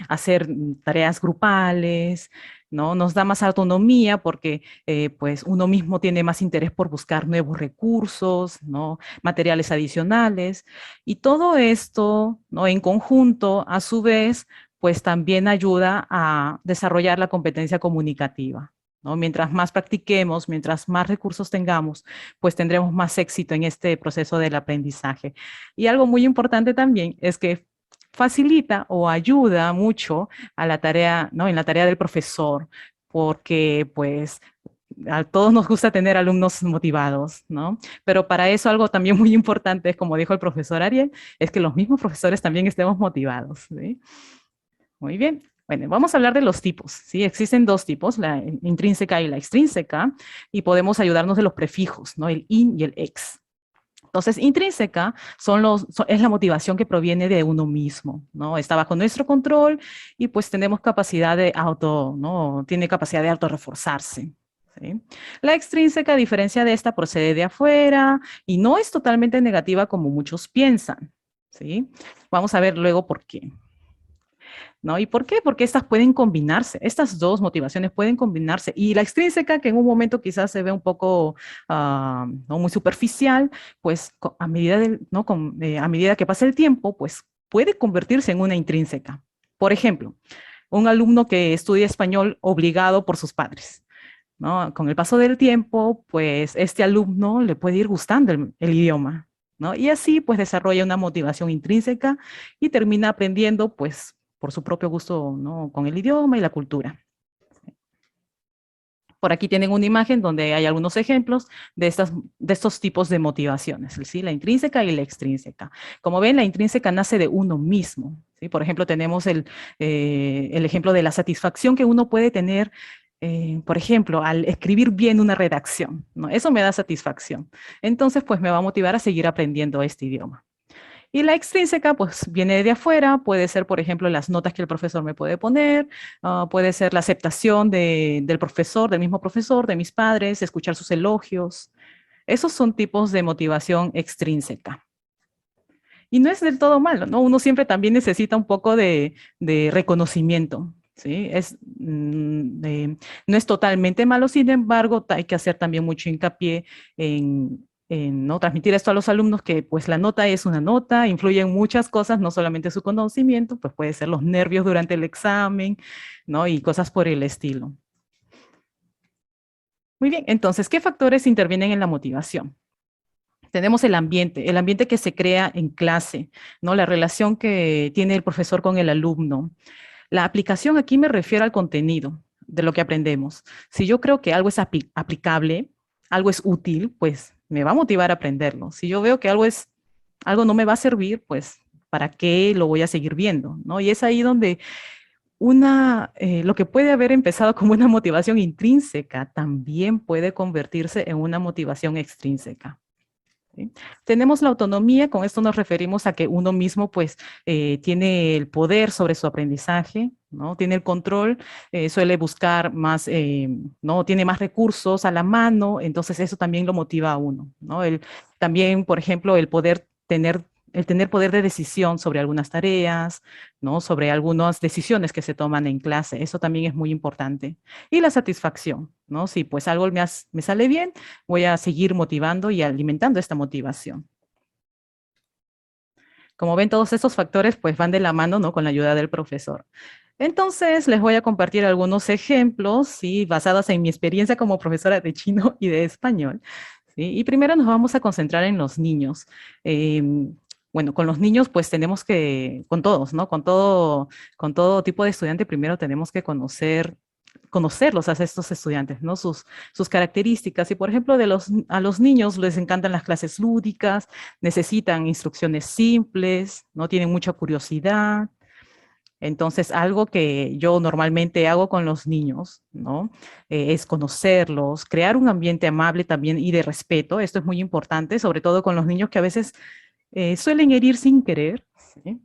Hacer tareas grupales, ¿no? Nos da más autonomía porque pues uno mismo tiene más interés por buscar nuevos recursos, ¿no? Materiales adicionales. Y todo esto, ¿no? En conjunto, a su vez, pues también ayuda a desarrollar la competencia comunicativa, ¿no? Mientras más practiquemos, mientras más recursos tengamos, pues tendremos más éxito en este proceso del aprendizaje. Y algo muy importante también es que facilita o ayuda mucho a la tarea, ¿no? En la tarea del profesor, porque pues a todos nos gusta tener alumnos motivados, ¿no? Pero para eso algo también muy importante, como dijo el profesor Ariel, es que los mismos profesores también estemos motivados, ¿sí? Muy bien. Bueno, vamos a hablar de los tipos, ¿sí? Existen dos tipos, la intrínseca y la extrínseca, y podemos ayudarnos de los prefijos, ¿no? El in y el ex. Entonces, intrínseca es la motivación que proviene de uno mismo, ¿no? Está bajo nuestro control y pues tenemos capacidad de ¿no? Tiene capacidad de autorreforzarse, ¿sí? La extrínseca, a diferencia de esta, procede de afuera y no es totalmente negativa como muchos piensan, ¿sí? Vamos a ver luego por qué. ¿No? ¿Y por qué? Porque estas pueden combinarse, estas dos motivaciones pueden combinarse. Y la extrínseca, que en un momento quizás se ve un poco no muy superficial, pues a medida, ¿no? A medida que pasa el tiempo, pues puede convertirse en una intrínseca. Por ejemplo, un alumno que estudia español obligado por sus padres, ¿no? Con el paso del tiempo, pues este alumno le puede ir gustando el idioma, ¿no? Y así pues desarrolla una motivación intrínseca y termina aprendiendo pues por su propio gusto, ¿no? Con el idioma y la cultura. Por aquí tienen una imagen donde hay algunos ejemplos de estos tipos de motivaciones, ¿sí? La intrínseca y la extrínseca. Como ven, la intrínseca nace de uno mismo, ¿sí? Por ejemplo, tenemos el ejemplo de la satisfacción que uno puede tener, por ejemplo, al escribir bien una redacción, ¿no? Eso me da satisfacción. Entonces, pues me va a motivar a seguir aprendiendo este idioma. Y la extrínseca, pues viene de afuera, puede ser, por ejemplo, las notas que el profesor me puede poner, puede ser la aceptación del profesor, del mismo profesor, de mis padres, escuchar sus elogios. Esos son tipos de motivación extrínseca. Y no es del todo malo, ¿no? Uno siempre también necesita un poco de reconocimiento, ¿sí? No es totalmente malo, sin embargo, hay que hacer también mucho hincapié en ¿no? Transmitir esto a los alumnos, que pues la nota es una nota, influye en muchas cosas, no solamente su conocimiento, pues puede ser los nervios durante el examen, ¿no? Y cosas por el estilo. Muy bien, entonces, ¿qué factores intervienen en la motivación? Tenemos el ambiente que se crea en clase, ¿no? La relación que tiene el profesor con el alumno. La aplicación, aquí me refiero al contenido de lo que aprendemos. Si yo creo que algo es aplicable, algo es útil, pues me va a motivar a aprenderlo. Si yo veo que algo no me va a servir, pues ¿para qué lo voy a seguir viendo? ¿No? Y es ahí donde lo que puede haber empezado como una motivación intrínseca también puede convertirse en una motivación extrínseca. ¿Sí? Tenemos la autonomía, con esto nos referimos a que uno mismo pues tiene el poder sobre su aprendizaje, ¿no? Tiene el control, suele buscar más, ¿no? Tiene más recursos a la mano, entonces eso también lo motiva a uno, ¿no? También, por ejemplo, el tener poder de decisión sobre algunas tareas, ¿no? Sobre algunas decisiones que se toman en clase, eso también es muy importante. Y la satisfacción, ¿no? Si pues algo me sale bien, voy a seguir motivando y alimentando esta motivación. Como ven, todos estos factores pues van de la mano, ¿no? Con la ayuda del profesor. Entonces, les voy a compartir algunos ejemplos, ¿sí? Basados en mi experiencia como profesora de chino y de español, ¿sí? Y primero nos vamos a concentrar en los niños. Bueno, con los niños pues tenemos que, con todos, ¿no? Con todo tipo de estudiante, primero tenemos que conocerlos a estos estudiantes, ¿no? Sus características. Y por ejemplo, a los niños les encantan las clases lúdicas, necesitan instrucciones simples, ¿no? Tienen mucha curiosidad. Entonces, algo que yo normalmente hago con los niños, ¿no? Es conocerlos, crear un ambiente amable también y de respeto. Esto es muy importante, sobre todo con los niños que a veces suelen herir sin querer, ¿sí?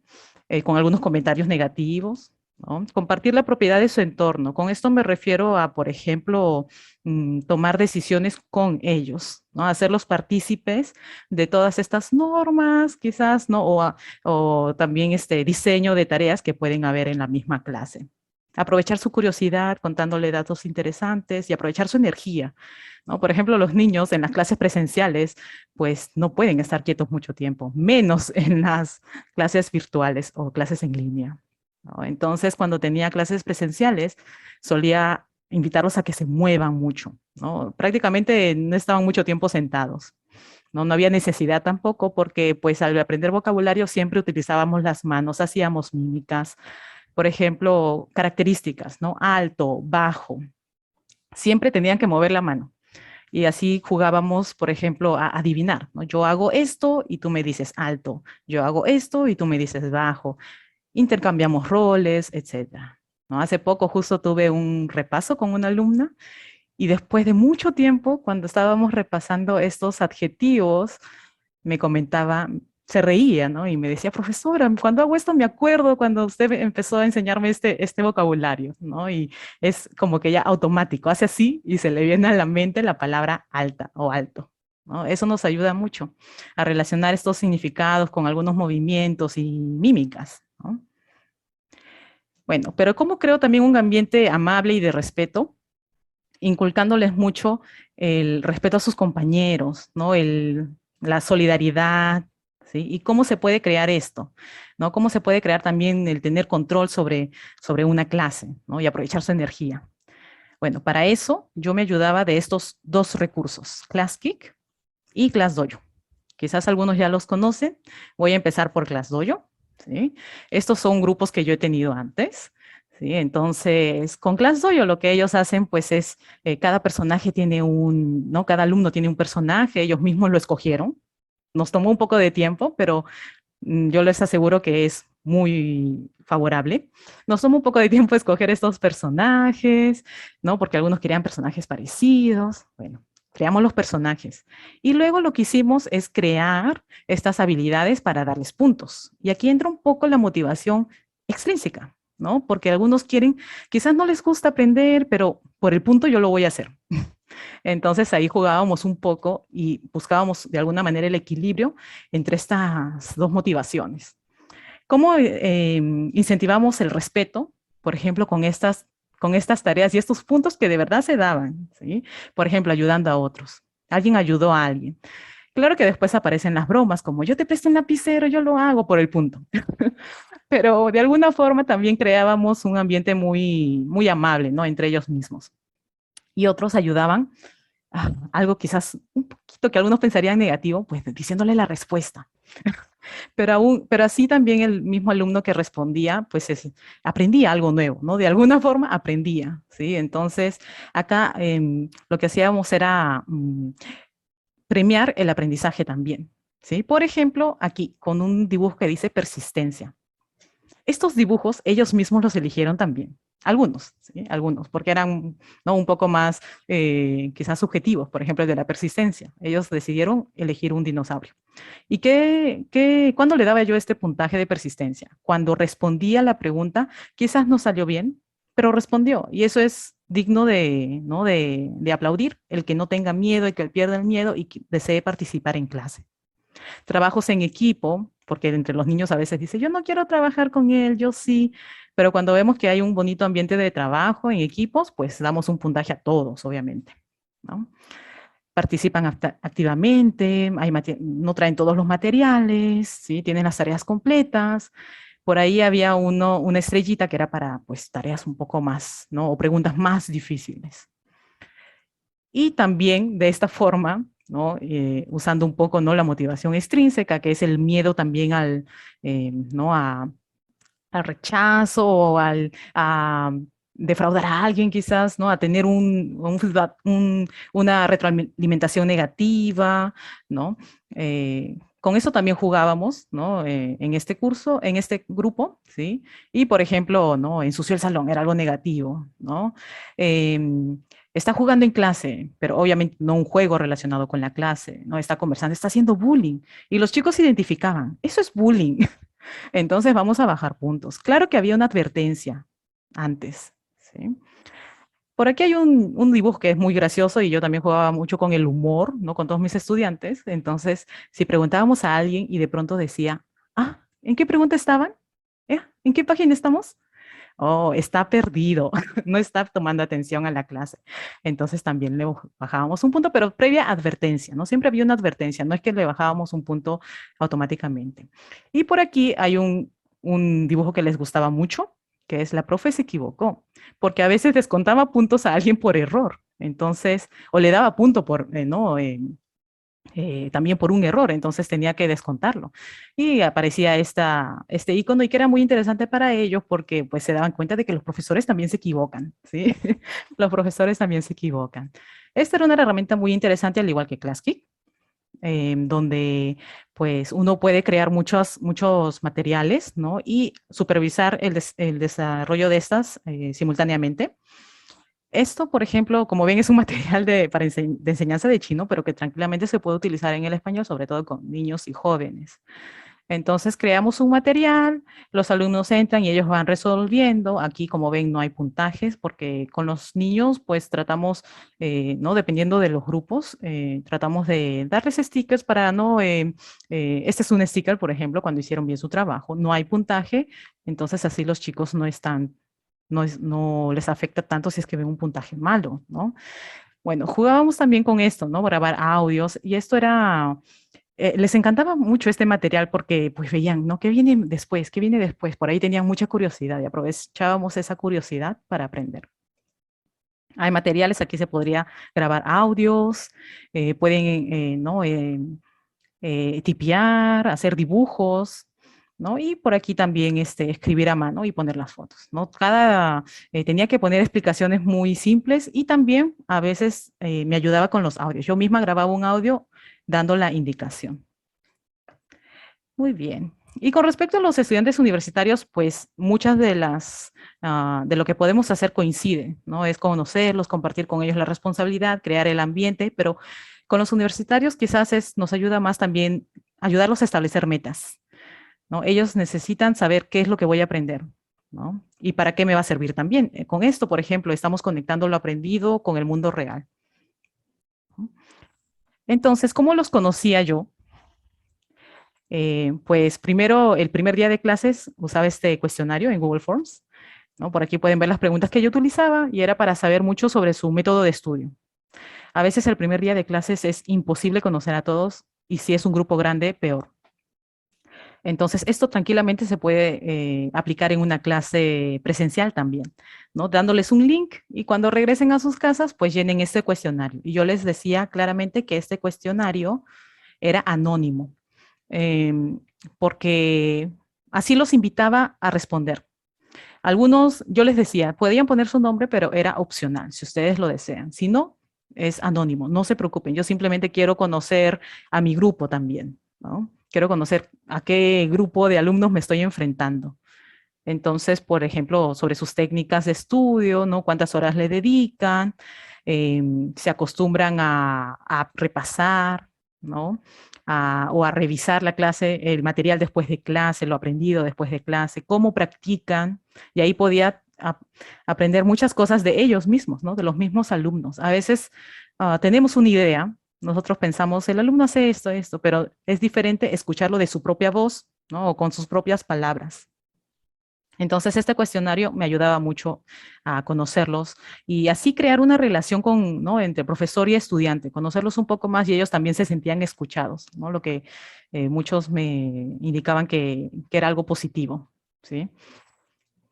Con algunos comentarios negativos, ¿no? Compartir la propiedad de su entorno. Con esto me refiero a, por ejemplo, tomar decisiones con ellos, ¿no? Hacerlos partícipes de todas estas normas, quizás, ¿no? O también este diseño de tareas que pueden haber en la misma clase. Aprovechar su curiosidad contándole datos interesantes y aprovechar su energía, ¿no? Por ejemplo, los niños en las clases presenciales, pues no pueden estar quietos mucho tiempo, menos en las clases virtuales o clases en línea, ¿no? Entonces, cuando tenía clases presenciales, solía invitarlos a que se muevan mucho, ¿no? Prácticamente no estaban mucho tiempo sentados, ¿no? No había necesidad tampoco porque, pues, al aprender vocabulario siempre utilizábamos las manos, hacíamos mímicas, por ejemplo, características, ¿no? Alto, bajo. Siempre tenían que mover la mano. Y así jugábamos, por ejemplo, a adivinar, ¿no? Yo hago esto y tú me dices alto. Yo hago esto y tú me dices bajo. Intercambiamos roles, etcétera, ¿no? Hace poco justo tuve un repaso con una alumna y después de mucho tiempo, cuando estábamos repasando estos adjetivos, me comentaba, se reía, ¿no? Y me decía, profesora, cuando hago esto me acuerdo cuando usted empezó a enseñarme este vocabulario, ¿no? Y es como que ya automático, hace así y se le viene a la mente la palabra alta o alto, ¿no? Eso nos ayuda mucho a relacionar estos significados con algunos movimientos y mímicas, ¿no? Bueno, pero ¿cómo creo también un ambiente amable y de respeto? Inculcándoles mucho el respeto a sus compañeros, ¿no? La solidaridad, ¿sí? Y cómo se puede crear esto, ¿no? Cómo se puede crear también el tener control sobre una clase, ¿no? Y aprovechar su energía. Bueno, para eso yo me ayudaba de estos dos recursos, ClassKick y ClassDojo. Quizás algunos ya los conocen. Voy a empezar por ClassDojo, ¿sí? Estos son grupos que yo he tenido antes. ¿Sí? Entonces, con ClassDojo lo que ellos hacen pues es, cada personaje tiene ¿no? Cada alumno tiene un personaje, ellos mismos lo escogieron. Nos tomó un poco de tiempo, pero yo les aseguro que es muy favorable. Nos tomó un poco de tiempo escoger estos personajes, ¿no? Porque algunos querían personajes parecidos. Bueno, creamos los personajes. Y luego lo que hicimos es crear estas habilidades para darles puntos. Y aquí entra un poco la motivación extrínseca, ¿no? Porque algunos quieren, quizás no les gusta aprender, pero por el punto yo lo voy a hacer. Entonces ahí jugábamos un poco y buscábamos de alguna manera el equilibrio entre estas dos motivaciones. ¿Cómo incentivamos el respeto, por ejemplo, con estas tareas y estos puntos que de verdad se daban, ¿sí? Por ejemplo, ayudando a otros. Alguien ayudó a alguien. Claro que después aparecen las bromas, como yo te presto un lapicero, yo lo hago por el punto. Pero de alguna forma también creábamos un ambiente muy, muy amable, ¿no? Entre ellos mismos. Y otros ayudaban a algo quizás un poquito que algunos pensarían negativo, pues diciéndole la respuesta. Pero así también el mismo alumno que respondía, pues aprendía algo nuevo, ¿no? De alguna forma aprendía, ¿sí? Entonces, acá lo que hacíamos era premiar el aprendizaje también, ¿sí? Por ejemplo, aquí con un dibujo que dice persistencia. Estos dibujos ellos mismos los eligieron también. Algunos, ¿sí? Algunos, porque eran, ¿no? Un poco más quizás subjetivos, por ejemplo, el de la persistencia. Ellos decidieron elegir un dinosaurio. ¿Y cuándo le daba yo este puntaje de persistencia? Cuando respondía la pregunta, quizás no salió bien, pero respondió. Y eso es digno ¿no? de aplaudir, el que no tenga miedo, el que pierda el miedo y que desee participar en clase. Trabajos en equipo, porque entre los niños a veces dice, yo no quiero trabajar con él, yo sí, pero cuando vemos que hay un bonito ambiente de trabajo en equipos, pues damos un puntaje a todos, obviamente, ¿no? Participan activamente, no traen todos los materiales, ¿sí? Tienen las tareas completas. Por ahí había una estrellita que era para pues, tareas un poco más, ¿no? O preguntas más difíciles. Y también de esta forma, ¿no? Usando un poco, ¿no? La motivación extrínseca, que es el miedo también ¿no? al rechazo o a defraudar a alguien quizás, ¿no? A tener una retroalimentación negativa, ¿no? Con eso también jugábamos, ¿no? En este curso, en este grupo, ¿sí? Y, por ejemplo, ¿no? Ensució el salón, era algo negativo, ¿no? está jugando en clase, pero obviamente no un juego relacionado con la clase, no está conversando, está haciendo bullying. Y los chicos se identificaban, eso es bullying. Entonces vamos a bajar puntos. Claro que había una advertencia antes, ¿sí? Por aquí hay un dibujo que es muy gracioso y yo también jugaba mucho con el humor, ¿no? Con todos mis estudiantes. Entonces, si preguntábamos a alguien y de pronto decía, ¿en qué pregunta estaban? ¿En qué página estamos? Oh, está perdido, no está tomando atención a la clase. Entonces también le bajábamos un punto, pero previa advertencia, ¿no? Siempre había una advertencia, no es que le bajábamos un punto automáticamente. Y por aquí hay un dibujo que les gustaba mucho, que es la profe se equivocó, porque a veces descontaba puntos a alguien por error. Entonces, o le daba punto por, también por un error, entonces tenía que descontarlo. Y aparecía este icono y que era muy interesante para ellos porque pues se daban cuenta de que los profesores también se equivocan, ¿sí? Los profesores también se equivocan. Esta era una herramienta muy interesante, al igual que Klasski, donde pues uno puede crear muchos materiales, ¿no? Y supervisar el desarrollo de estas simultáneamente. Esto, por ejemplo, como ven, es un material de enseñanza de chino, pero que tranquilamente se puede utilizar en el español, sobre todo con niños y jóvenes. Entonces, creamos un material, los alumnos entran y ellos van resolviendo. Aquí, como ven, no hay puntajes, porque con los niños, pues, tratamos, ¿no? Dependiendo de los grupos, tratamos de darles stickers para, ¿no? Este es un sticker, por ejemplo, cuando hicieron bien su trabajo. No hay puntaje, entonces así los chicos no les afecta tanto si es que ven un puntaje malo, ¿no? Bueno, jugábamos también con esto, ¿no? Grabar audios y esto era, les encantaba mucho este material porque pues veían, ¿no? ¿Qué viene después? ¿Qué viene después? Por ahí tenían mucha curiosidad y aprovechábamos esa curiosidad para aprender. Hay materiales, aquí se podría grabar audios, pueden, ¿no? Tipear, hacer dibujos, ¿no? Y por aquí también escribir a mano y poner las fotos, ¿no? Tenía que poner explicaciones muy simples y también a veces me ayudaba con los audios. Yo misma grababa un audio dando la indicación. Muy bien. Y con respecto a los estudiantes universitarios, pues muchas de lo que podemos hacer coincide, ¿no? Es conocerlos, compartir con ellos la responsabilidad, crear el ambiente, pero con los universitarios quizás nos ayuda más también ayudarlos a establecer metas, ¿no? Ellos necesitan saber qué es lo que voy a aprender, ¿no? Y para qué me va a servir también. Con esto, por ejemplo, estamos conectando lo aprendido con el mundo real. Entonces, ¿cómo los conocía yo? Pues primero, el primer día de clases usaba este cuestionario en Google Forms, ¿no? Por aquí pueden ver las preguntas que yo utilizaba y era para saber mucho sobre su método de estudio. A veces el primer día de clases es imposible conocer a todos y si es un grupo grande, peor. Entonces, esto tranquilamente se puede aplicar en una clase presencial también, ¿no? Dándoles un link y cuando regresen a sus casas, pues llenen este cuestionario. Y yo les decía claramente que este cuestionario era anónimo, porque así los invitaba a responder. Algunos, yo les decía, podían poner su nombre, pero era opcional, si ustedes lo desean. Si no, es anónimo, no se preocupen. Yo simplemente quiero conocer a mi grupo también, ¿no? Quiero conocer a qué grupo de alumnos me estoy enfrentando. Entonces, por ejemplo, sobre sus técnicas de estudio, ¿no? Cuántas horas le dedican, se acostumbran a repasar, ¿no? O a revisar la clase, el material después de clase, lo aprendido después de clase, cómo practican, y ahí podía aprender muchas cosas de ellos mismos, ¿no? De los mismos alumnos. A veces tenemos una idea, nosotros pensamos, el alumno hace esto, pero es diferente escucharlo de su propia voz, ¿no? O con sus propias palabras. Entonces, este cuestionario me ayudaba mucho a conocerlos y así crear una relación ¿no? entre profesor y estudiante, conocerlos un poco más y ellos también se sentían escuchados, ¿no? Lo que muchos me indicaban que era algo positivo, ¿sí?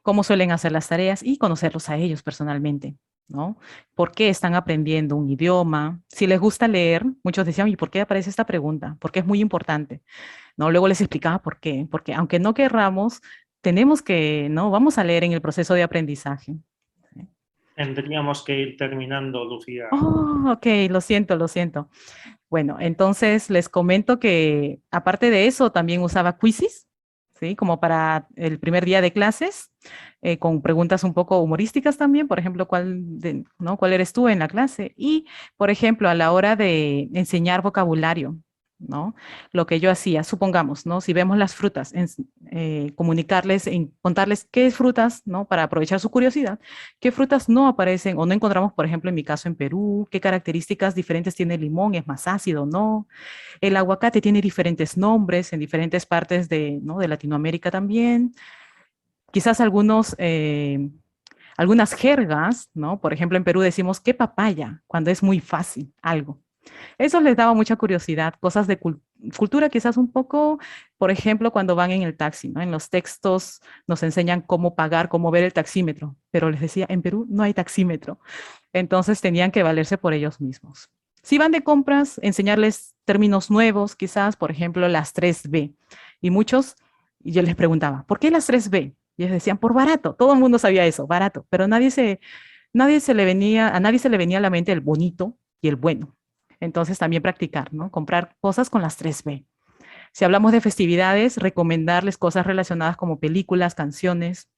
Cómo suelen hacer las tareas y conocerlos a ellos personalmente, ¿no? ¿Por qué están aprendiendo un idioma? Si les gusta leer, muchos decían, ¿y por qué aparece esta pregunta? Porque es muy importante, ¿no? Luego les explicaba por qué, porque aunque no querramos, tenemos que, ¿no? Vamos a leer en el proceso de aprendizaje. Tendríamos que ir terminando, Lucía. Oh, ok, lo siento, lo siento. Bueno, entonces les comento que aparte de eso también usaba quizzes, ¿sí? Como para el primer día de clases, con preguntas un poco humorísticas también, por ejemplo, ¿no? ¿Cuál eres tú en la clase? Y, por ejemplo, a la hora de enseñar vocabulario, ¿no? Lo que yo hacía, supongamos, ¿no? Si vemos las frutas, comunicarles, contarles qué frutas, ¿no? Para aprovechar su curiosidad, qué frutas no aparecen o no encontramos, por ejemplo, en mi caso en Perú, qué características diferentes tiene el limón, es más ácido, ¿no? El aguacate tiene diferentes nombres en diferentes partes ¿no? de Latinoamérica también. Quizás algunas jergas, ¿no? Por ejemplo, en Perú decimos qué papaya, cuando es muy fácil algo. Eso les daba mucha curiosidad, cosas de cultura quizás un poco, por ejemplo, cuando van en el taxi, ¿no? En los textos nos enseñan cómo pagar, cómo ver el taxímetro, pero les decía, en Perú no hay taxímetro, entonces tenían que valerse por ellos mismos. Si van de compras, enseñarles términos nuevos, quizás, por ejemplo, las 3B. Y yo les preguntaba, ¿por qué las 3B? Y ellos decían, por barato. Todo el mundo sabía eso, barato. Pero a nadie se le venía a la mente el bonito y el bueno. Entonces también practicar, ¿no? Comprar cosas con las 3B. Si hablamos de festividades, recomendarles cosas relacionadas como películas, canciones.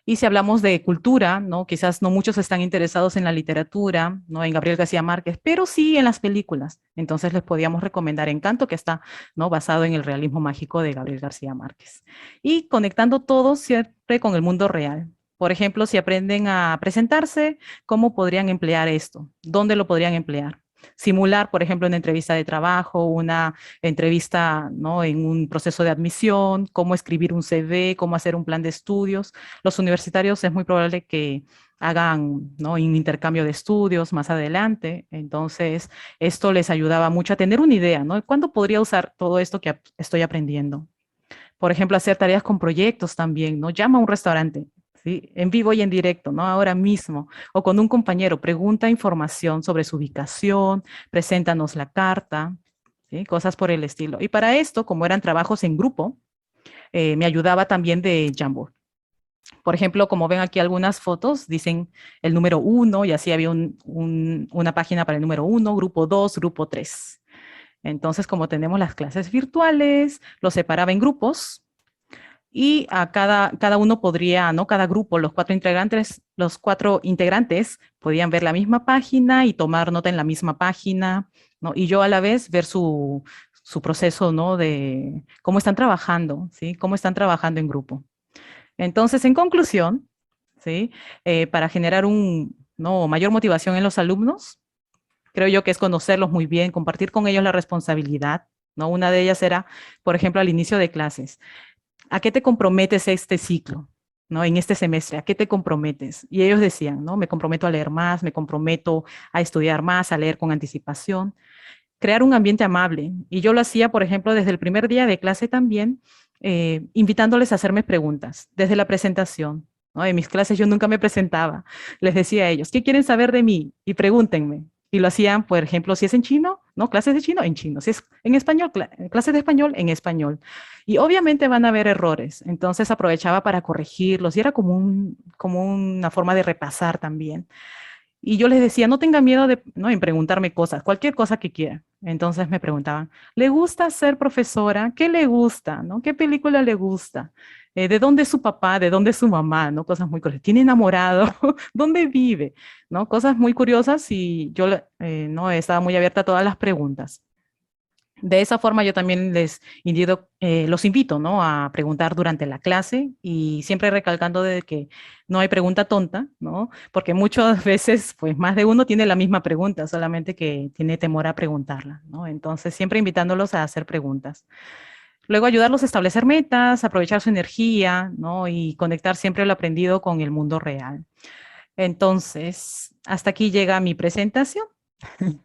Y si hablamos de cultura, ¿no? Quizás no muchos están interesados en la literatura, ¿no? En Gabriel García Márquez, pero sí en las películas. Entonces les podíamos recomendar Encanto, que está, ¿no? Basado en el realismo mágico de Gabriel García Márquez. Y conectando todo siempre con el mundo real. Por ejemplo, si aprenden a presentarse, ¿cómo podrían emplear esto? ¿Dónde lo podrían emplear? Simular, por ejemplo, una entrevista de trabajo, una entrevista, ¿no? En un proceso de admisión, cómo escribir un CV, cómo hacer un plan de estudios. Los universitarios es muy probable que hagan, ¿no? Un intercambio de estudios más adelante. Entonces, esto les ayudaba mucho a tener una idea, ¿no? ¿Cuándo podría usar todo esto que estoy aprendiendo? Por ejemplo, hacer tareas con proyectos también, ¿no? Llama a un restaurante, ¿sí? En vivo y en directo, ¿no? Ahora mismo. O con un compañero, pregunta información sobre su ubicación, preséntanos la carta, ¿sí? Cosas por el estilo. Y para esto, como eran trabajos en grupo, me ayudaba también de Jamboard. Por ejemplo, como ven aquí algunas fotos, dicen el número 1 y así había una página para el número 1, grupo 2, grupo 3. Entonces, como tenemos las clases virtuales, los separaba en grupos y a cada uno podría, ¿no? Cada grupo, los cuatro integrantes podían ver la misma página y tomar nota en la misma página, ¿no? Y yo a la vez ver su proceso, ¿no? De cómo están trabajando, ¿sí? Cómo están trabajando en grupo. Entonces, en conclusión, ¿sí? Para generar ¿no? mayor motivación en los alumnos, creo yo que es conocerlos muy bien, compartir con ellos la responsabilidad, ¿no? Una de ellas era, por ejemplo, al inicio de clases, ¿a qué te comprometes este ciclo? ¿No? En este semestre, ¿a qué te comprometes? Y ellos decían, ¿no? Me comprometo a leer más, me comprometo a estudiar más, a leer con anticipación, crear un ambiente amable. Y yo lo hacía, por ejemplo, desde el primer día de clase también, invitándoles a hacerme preguntas, desde la presentación, ¿no? En mis clases yo nunca me presentaba. Les decía a ellos, ¿qué quieren saber de mí? Y pregúntenme. Y lo hacían, por ejemplo, si es en chino, ¿no? Clases de chino, en chino. Si es en español, clases de español, en español. Y obviamente van a haber errores. Entonces aprovechaba para corregirlos y era como una forma de repasar también. Y yo les decía, no tengan miedo ¿no? en preguntarme cosas, cualquier cosa que quieran. Entonces me preguntaban, ¿le gusta ser profesora? ¿Qué le gusta? ¿No? ¿Qué película le gusta? ¿De dónde es su papá? ¿De dónde es su mamá? ¿No? Cosas muy curiosas. ¿Tiene enamorado? ¿Dónde vive? ¿No? Cosas muy curiosas y yo no estaba muy abierta a todas las preguntas. De esa forma yo también los invito, ¿no? A preguntar durante la clase y siempre recalcando de que no hay pregunta tonta, ¿no? Porque muchas veces, pues más de uno tiene la misma pregunta, solamente que tiene temor a preguntarla, ¿no? Entonces siempre invitándolos a hacer preguntas. Luego ayudarlos a establecer metas, aprovechar su energía, ¿no? Y conectar siempre lo aprendido con el mundo real. Entonces, hasta aquí llega mi presentación. Sí,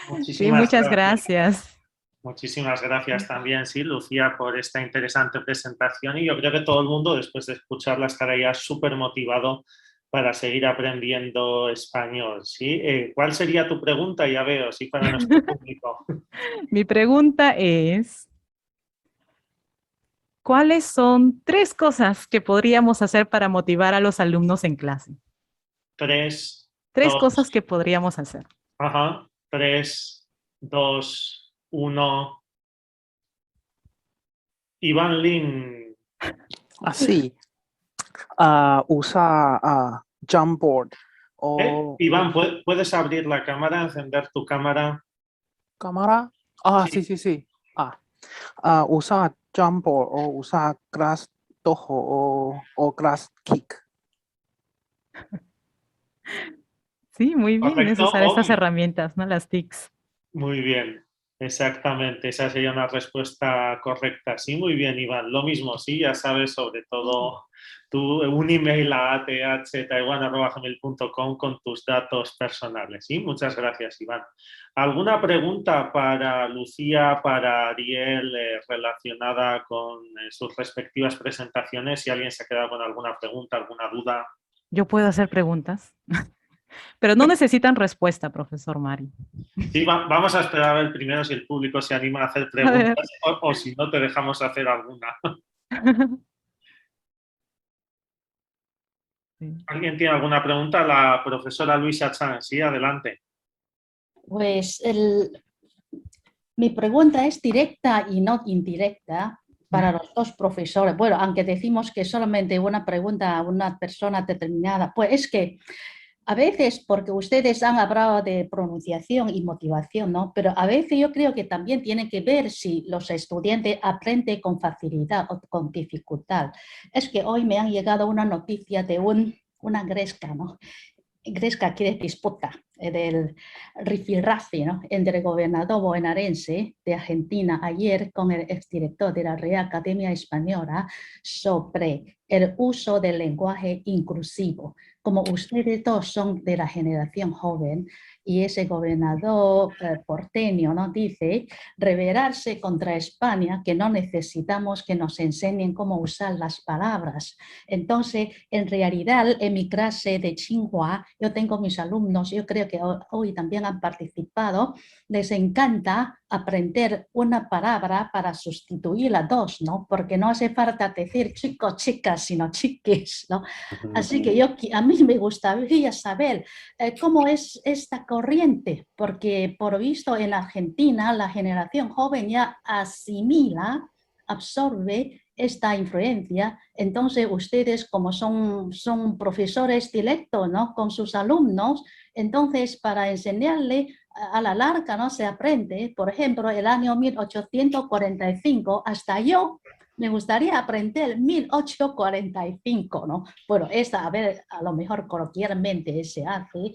Muchísimas muchas gracias. gracias. Muchísimas gracias también, sí, Lucía, por esta interesante presentación y yo creo que todo el mundo después de escucharla estará ya súper motivado para seguir aprendiendo español, ¿sí? ¿Cuál sería tu pregunta? Ya veo, sí, para nuestro público. Mi pregunta es, ¿cuáles son 3 cosas que podríamos hacer para motivar a los alumnos en clase? 3, 3 2, cosas que podríamos hacer. 3, 2, 1. Iván Lin. Así. Usa Jamboard o Iván, ¿puedes abrir la cámara, encender tu cámara? cámara. Sí. Usa Jamboard o usa Crash Dojo o Crash Kick. Sí, muy bien, es Correcto. usar estas herramientas, ¿no? Las TICs. Muy bien, exactamente, esa sería una respuesta correcta. Sí, muy bien, Iván. Lo mismo, sí, ya sabes, sobre todo un email a ath@taiwan@gmail.com con tus datos personales. Sí, muchas gracias, Iván. ¿Alguna pregunta para Lucía, para Ariel, relacionada con sus respectivas presentaciones? Si alguien se ha quedado con alguna pregunta, alguna duda. Yo puedo hacer preguntas, pero no necesitan respuesta, profesor Mari. Sí, vamos a esperar a ver primero si el público se anima a hacer preguntas o si no te dejamos hacer alguna. Sí. ¿Alguien tiene alguna pregunta? La profesora Luisa Chan, sí, adelante. Pues mi pregunta es directa y no indirecta para los dos profesores. Bueno, aunque decimos que solamente una pregunta a una persona determinada, pues es que a veces, porque ustedes han hablado de pronunciación y motivación, ¿no? Pero a veces yo creo que también tiene que ver si los estudiantes aprenden con facilidad o con dificultad. Es que hoy me han llegado una noticia de una gresca, ¿no? Gresca quiere disputa del rifirrafe, ¿no? Entre el gobernador bonaerense de Argentina ayer con el exdirector de la Real Academia Española sobre el uso del lenguaje inclusivo. Como ustedes dos son de la generación joven y ese gobernador porteño, ¿no? Dice rebelarse contra España, que no necesitamos que nos enseñen cómo usar las palabras. Entonces, en realidad, en mi clase de Tsinghua, yo tengo mis alumnos, yo creo que hoy también han participado, les encanta aprender una palabra para sustituir a dos, ¿no? Porque no hace falta decir chicos, chicas, sino chiques, ¿no? Así que a mí me gustaría saber cómo es esta corriente, porque por visto en Argentina la generación joven ya asimila, absorbe esta influencia. Entonces ustedes como son profesores directos, ¿no? Con sus alumnos, entonces para enseñarle a la larga, ¿no? Se aprende, por ejemplo, el año 1845, hasta yo me gustaría aprender 1845, ¿no? Bueno, esta, a ver, a lo mejor coloquialmente se hace,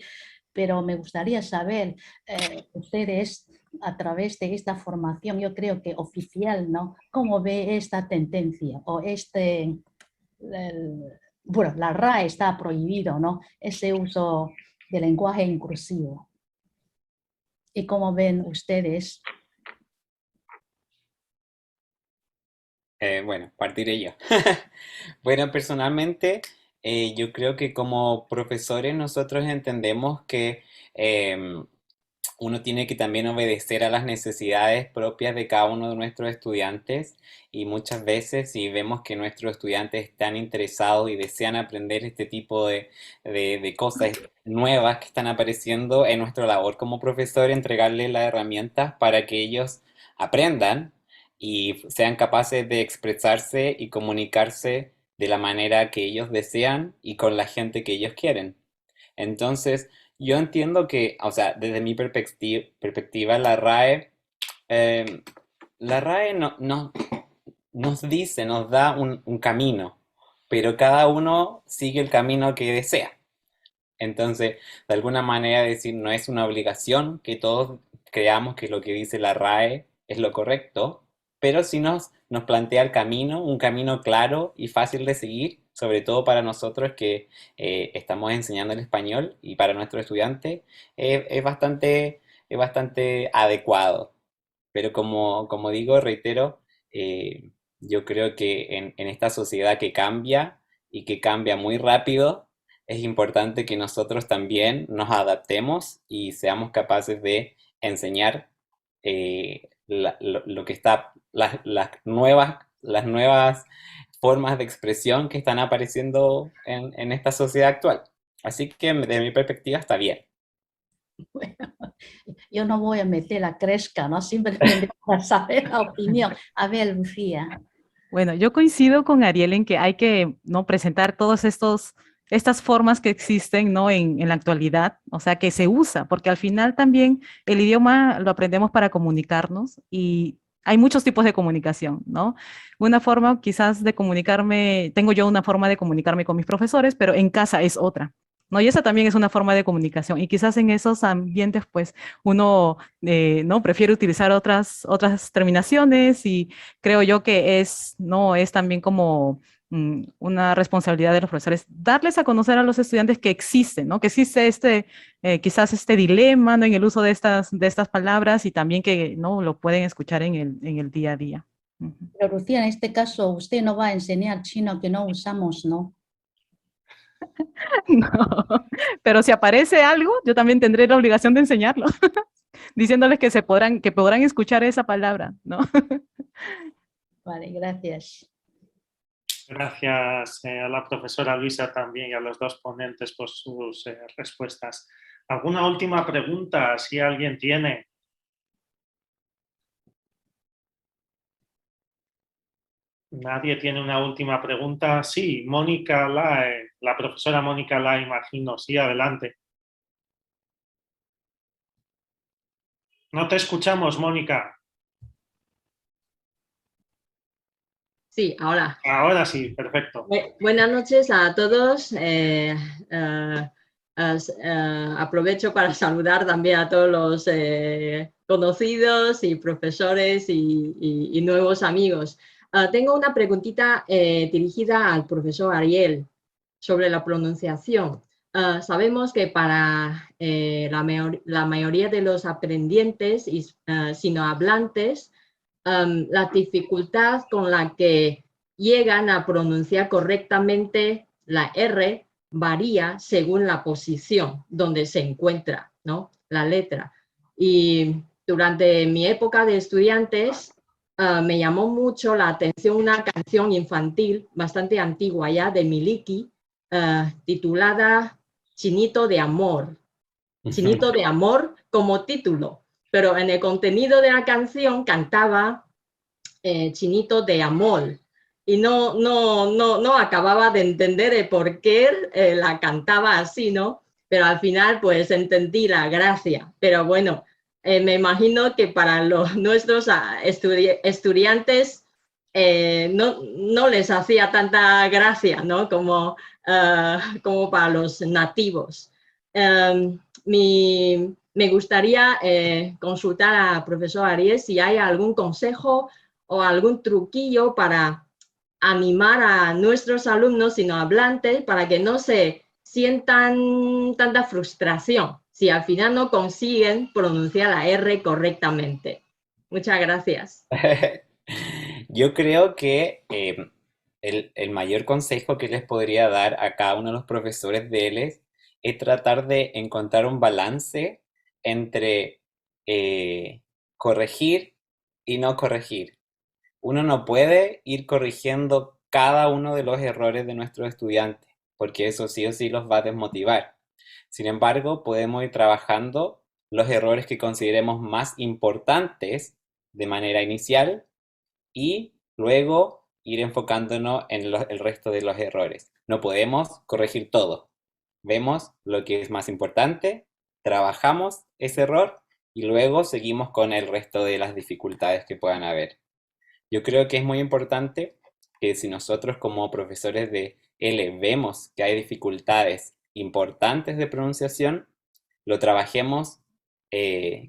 pero me gustaría saber, ustedes a través de esta formación, yo creo que oficial, ¿no? ¿Cómo ve esta tendencia o bueno, la RAE está prohibido, ¿no? Ese uso del lenguaje inclusivo. ¿Y cómo ven ustedes? Bueno, partiré yo. Bueno, personalmente, yo creo que como profesores nosotros entendemos que uno tiene que también obedecer a las necesidades propias de cada uno de nuestros estudiantes y muchas veces si vemos que nuestros estudiantes están interesados y desean aprender este tipo de cosas nuevas que están apareciendo, en nuestra labor como profesor entregarles las herramientas para que ellos aprendan y sean capaces de expresarse y comunicarse de la manera que ellos desean y con la gente que ellos quieren. Entonces, yo entiendo que, o sea, desde mi perspectiva, la RAE nos dice, nos da un camino, pero cada uno sigue el camino que desea. Entonces, de alguna manera decir, no es una obligación que todos creamos que lo que dice la RAE es lo correcto, pero sí nos plantea el camino, un camino claro y fácil de seguir, sobre todo para nosotros que estamos enseñando el español y para nuestros estudiantes, es bastante adecuado. Pero como digo, reitero, yo creo que en esta sociedad que cambia y que cambia muy rápido, es importante que nosotros también nos adaptemos y seamos capaces de enseñar lo que está, las nuevas formas de expresión que están apareciendo en esta sociedad actual. Así que desde mi perspectiva está bien. Bueno, yo no voy a meter la cresca, ¿no? Simplemente para saber la opinión. A ver, Lucía. Bueno, yo coincido con Ariel en que hay que, ¿no?, presentar todos estas formas que existen, ¿no?, en la actualidad, o sea, que se usa, porque al final también el idioma lo aprendemos para comunicarnos y hay muchos tipos de comunicación, ¿no? Una forma quizás de comunicarme, tengo yo una forma de comunicarme con mis profesores, pero en casa es otra, ¿no? Y esa también es una forma de comunicación y quizás en esos ambientes, pues, uno, ¿no?, prefiere utilizar otras terminaciones y creo yo que no es también como una responsabilidad de los profesores darles a conocer a los estudiantes que existen, ¿no? Que existe quizás este dilema, ¿no?, en el uso de estas palabras y también que, ¿no?, lo pueden escuchar en el día a día. Pero Lucía, en este caso, usted no va a enseñar chino que no usamos, ¿no? No, pero si aparece algo, yo también tendré la obligación de enseñarlo, diciéndoles que podrán escuchar esa palabra, ¿no? Vale, gracias. Gracias a la profesora Luisa también y a los dos ponentes por sus respuestas. ¿Alguna última pregunta, si alguien tiene? ¿Nadie tiene una última pregunta? Sí, Mónica Lae, la profesora Mónica Lae, imagino. Sí, adelante. No te escuchamos, Mónica. Sí, ahora. Ahora sí, perfecto. Buenas noches a todos. Aprovecho para saludar también a todos los conocidos y profesores y nuevos amigos. Tengo una preguntita dirigida al profesor Ariel sobre la pronunciación. Sabemos que para la mayoría de los aprendientes y sinohablantes, la dificultad con la que llegan a pronunciar correctamente la R varía según la posición donde se encuentra, ¿no?, la letra. Y durante mi época de estudiantes me llamó mucho la atención una canción infantil bastante antigua ya de Miliki, titulada Chinito de Amor. Chinito de Amor como título, pero en el contenido de la canción cantaba Chinito de Amor y no acababa de entender el por qué la cantaba así, ¿no? Pero al final pues entendí la gracia, pero bueno, me imagino que para nuestros estudiantes no les hacía tanta gracia, ¿no?, como para los nativos. Me gustaría consultar al profesor Ariel si hay algún consejo o algún truquillo para animar a nuestros alumnos sinohablantes para que no se sientan tanta frustración si al final no consiguen pronunciar la R correctamente. Muchas gracias. Yo creo que el mayor consejo que les podría dar a cada uno de los profesores de ELES es tratar de encontrar un balance entre corregir y no corregir. Uno no puede ir corrigiendo cada uno de los errores de nuestros estudiantes, porque eso sí o sí los va a desmotivar. Sin embargo, podemos ir trabajando los errores que consideremos más importantes de manera inicial y luego ir enfocándonos en el resto de los errores. No podemos corregir todo. Vemos lo que es más importante, trabajamos ese error y luego seguimos con el resto de las dificultades que puedan haber. Yo creo que es muy importante que si nosotros como profesores de L vemos que hay dificultades importantes de pronunciación, lo trabajemos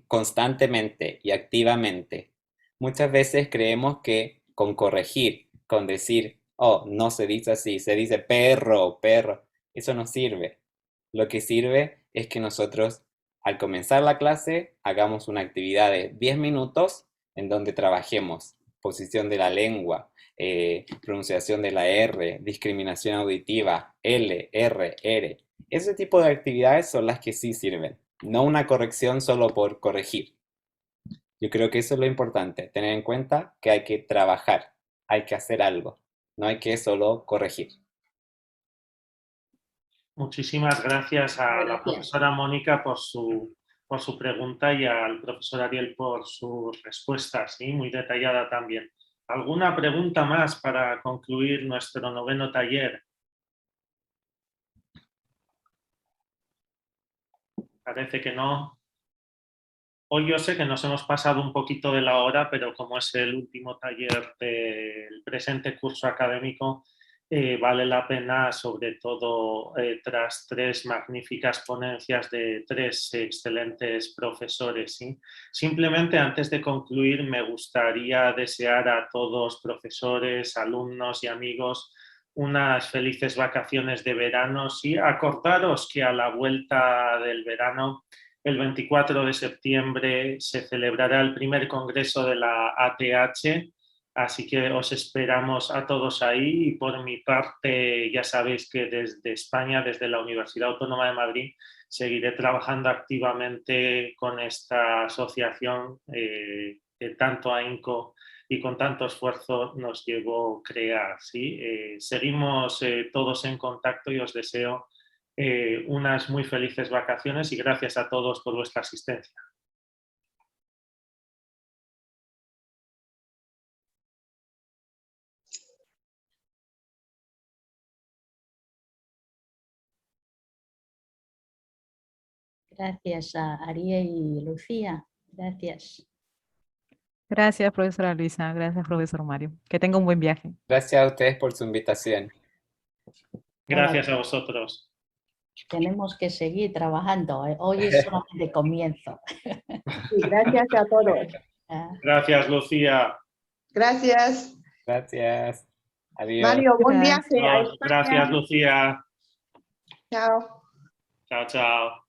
constantemente y activamente. Muchas veces creemos que con corregir, con decir, oh, no se dice así, se dice perro, perro, eso no sirve. Lo que sirve es que nosotros al comenzar la clase hagamos una actividad de 10 minutos en donde trabajemos posición de la lengua, pronunciación de la R, discriminación auditiva, L, R, R. Ese tipo de actividades son las que sí sirven, no una corrección solo por corregir. Yo creo que eso es lo importante, tener en cuenta que hay que trabajar, hay que hacer algo, no hay que solo corregir. Muchísimas gracias a la profesora Mónica por su pregunta y al profesor Ariel por su respuesta, ¿sí? Muy detallada también. ¿Alguna pregunta más para concluir nuestro 9º taller? Parece que no. Hoy yo sé que nos hemos pasado un poquito de la hora, pero como es el último taller del presente curso académico, vale la pena, sobre todo tras 3 magníficas ponencias de 3 excelentes profesores, ¿sí? Simplemente antes de concluir me gustaría desear a todos profesores, alumnos y amigos unas felices vacaciones de verano, ¿sí? Acordaros que a la vuelta del verano, el 24 de septiembre, se celebrará el primer congreso de la ATH, así que os esperamos a todos ahí. Y por mi parte, ya sabéis que desde España, desde la Universidad Autónoma de Madrid, seguiré trabajando activamente con esta asociación que tanto ahínco y con tanto esfuerzo nos llevó a crear, ¿sí? Seguimos todos en contacto y os deseo unas muy felices vacaciones y gracias a todos por vuestra asistencia. Gracias a Ariel y Lucía. Gracias. Gracias, profesora Luisa. Gracias, profesor Mario. Que tenga un buen viaje. Gracias a ustedes por su invitación. Gracias a vosotros. Tenemos que seguir trabajando. Hoy es solamente comienzo. Sí, gracias a todos. Gracias, Lucía. Gracias. Gracias. Adiós. Mario, buen viaje a España. Gracias, Lucía. Chao. Chao, chao.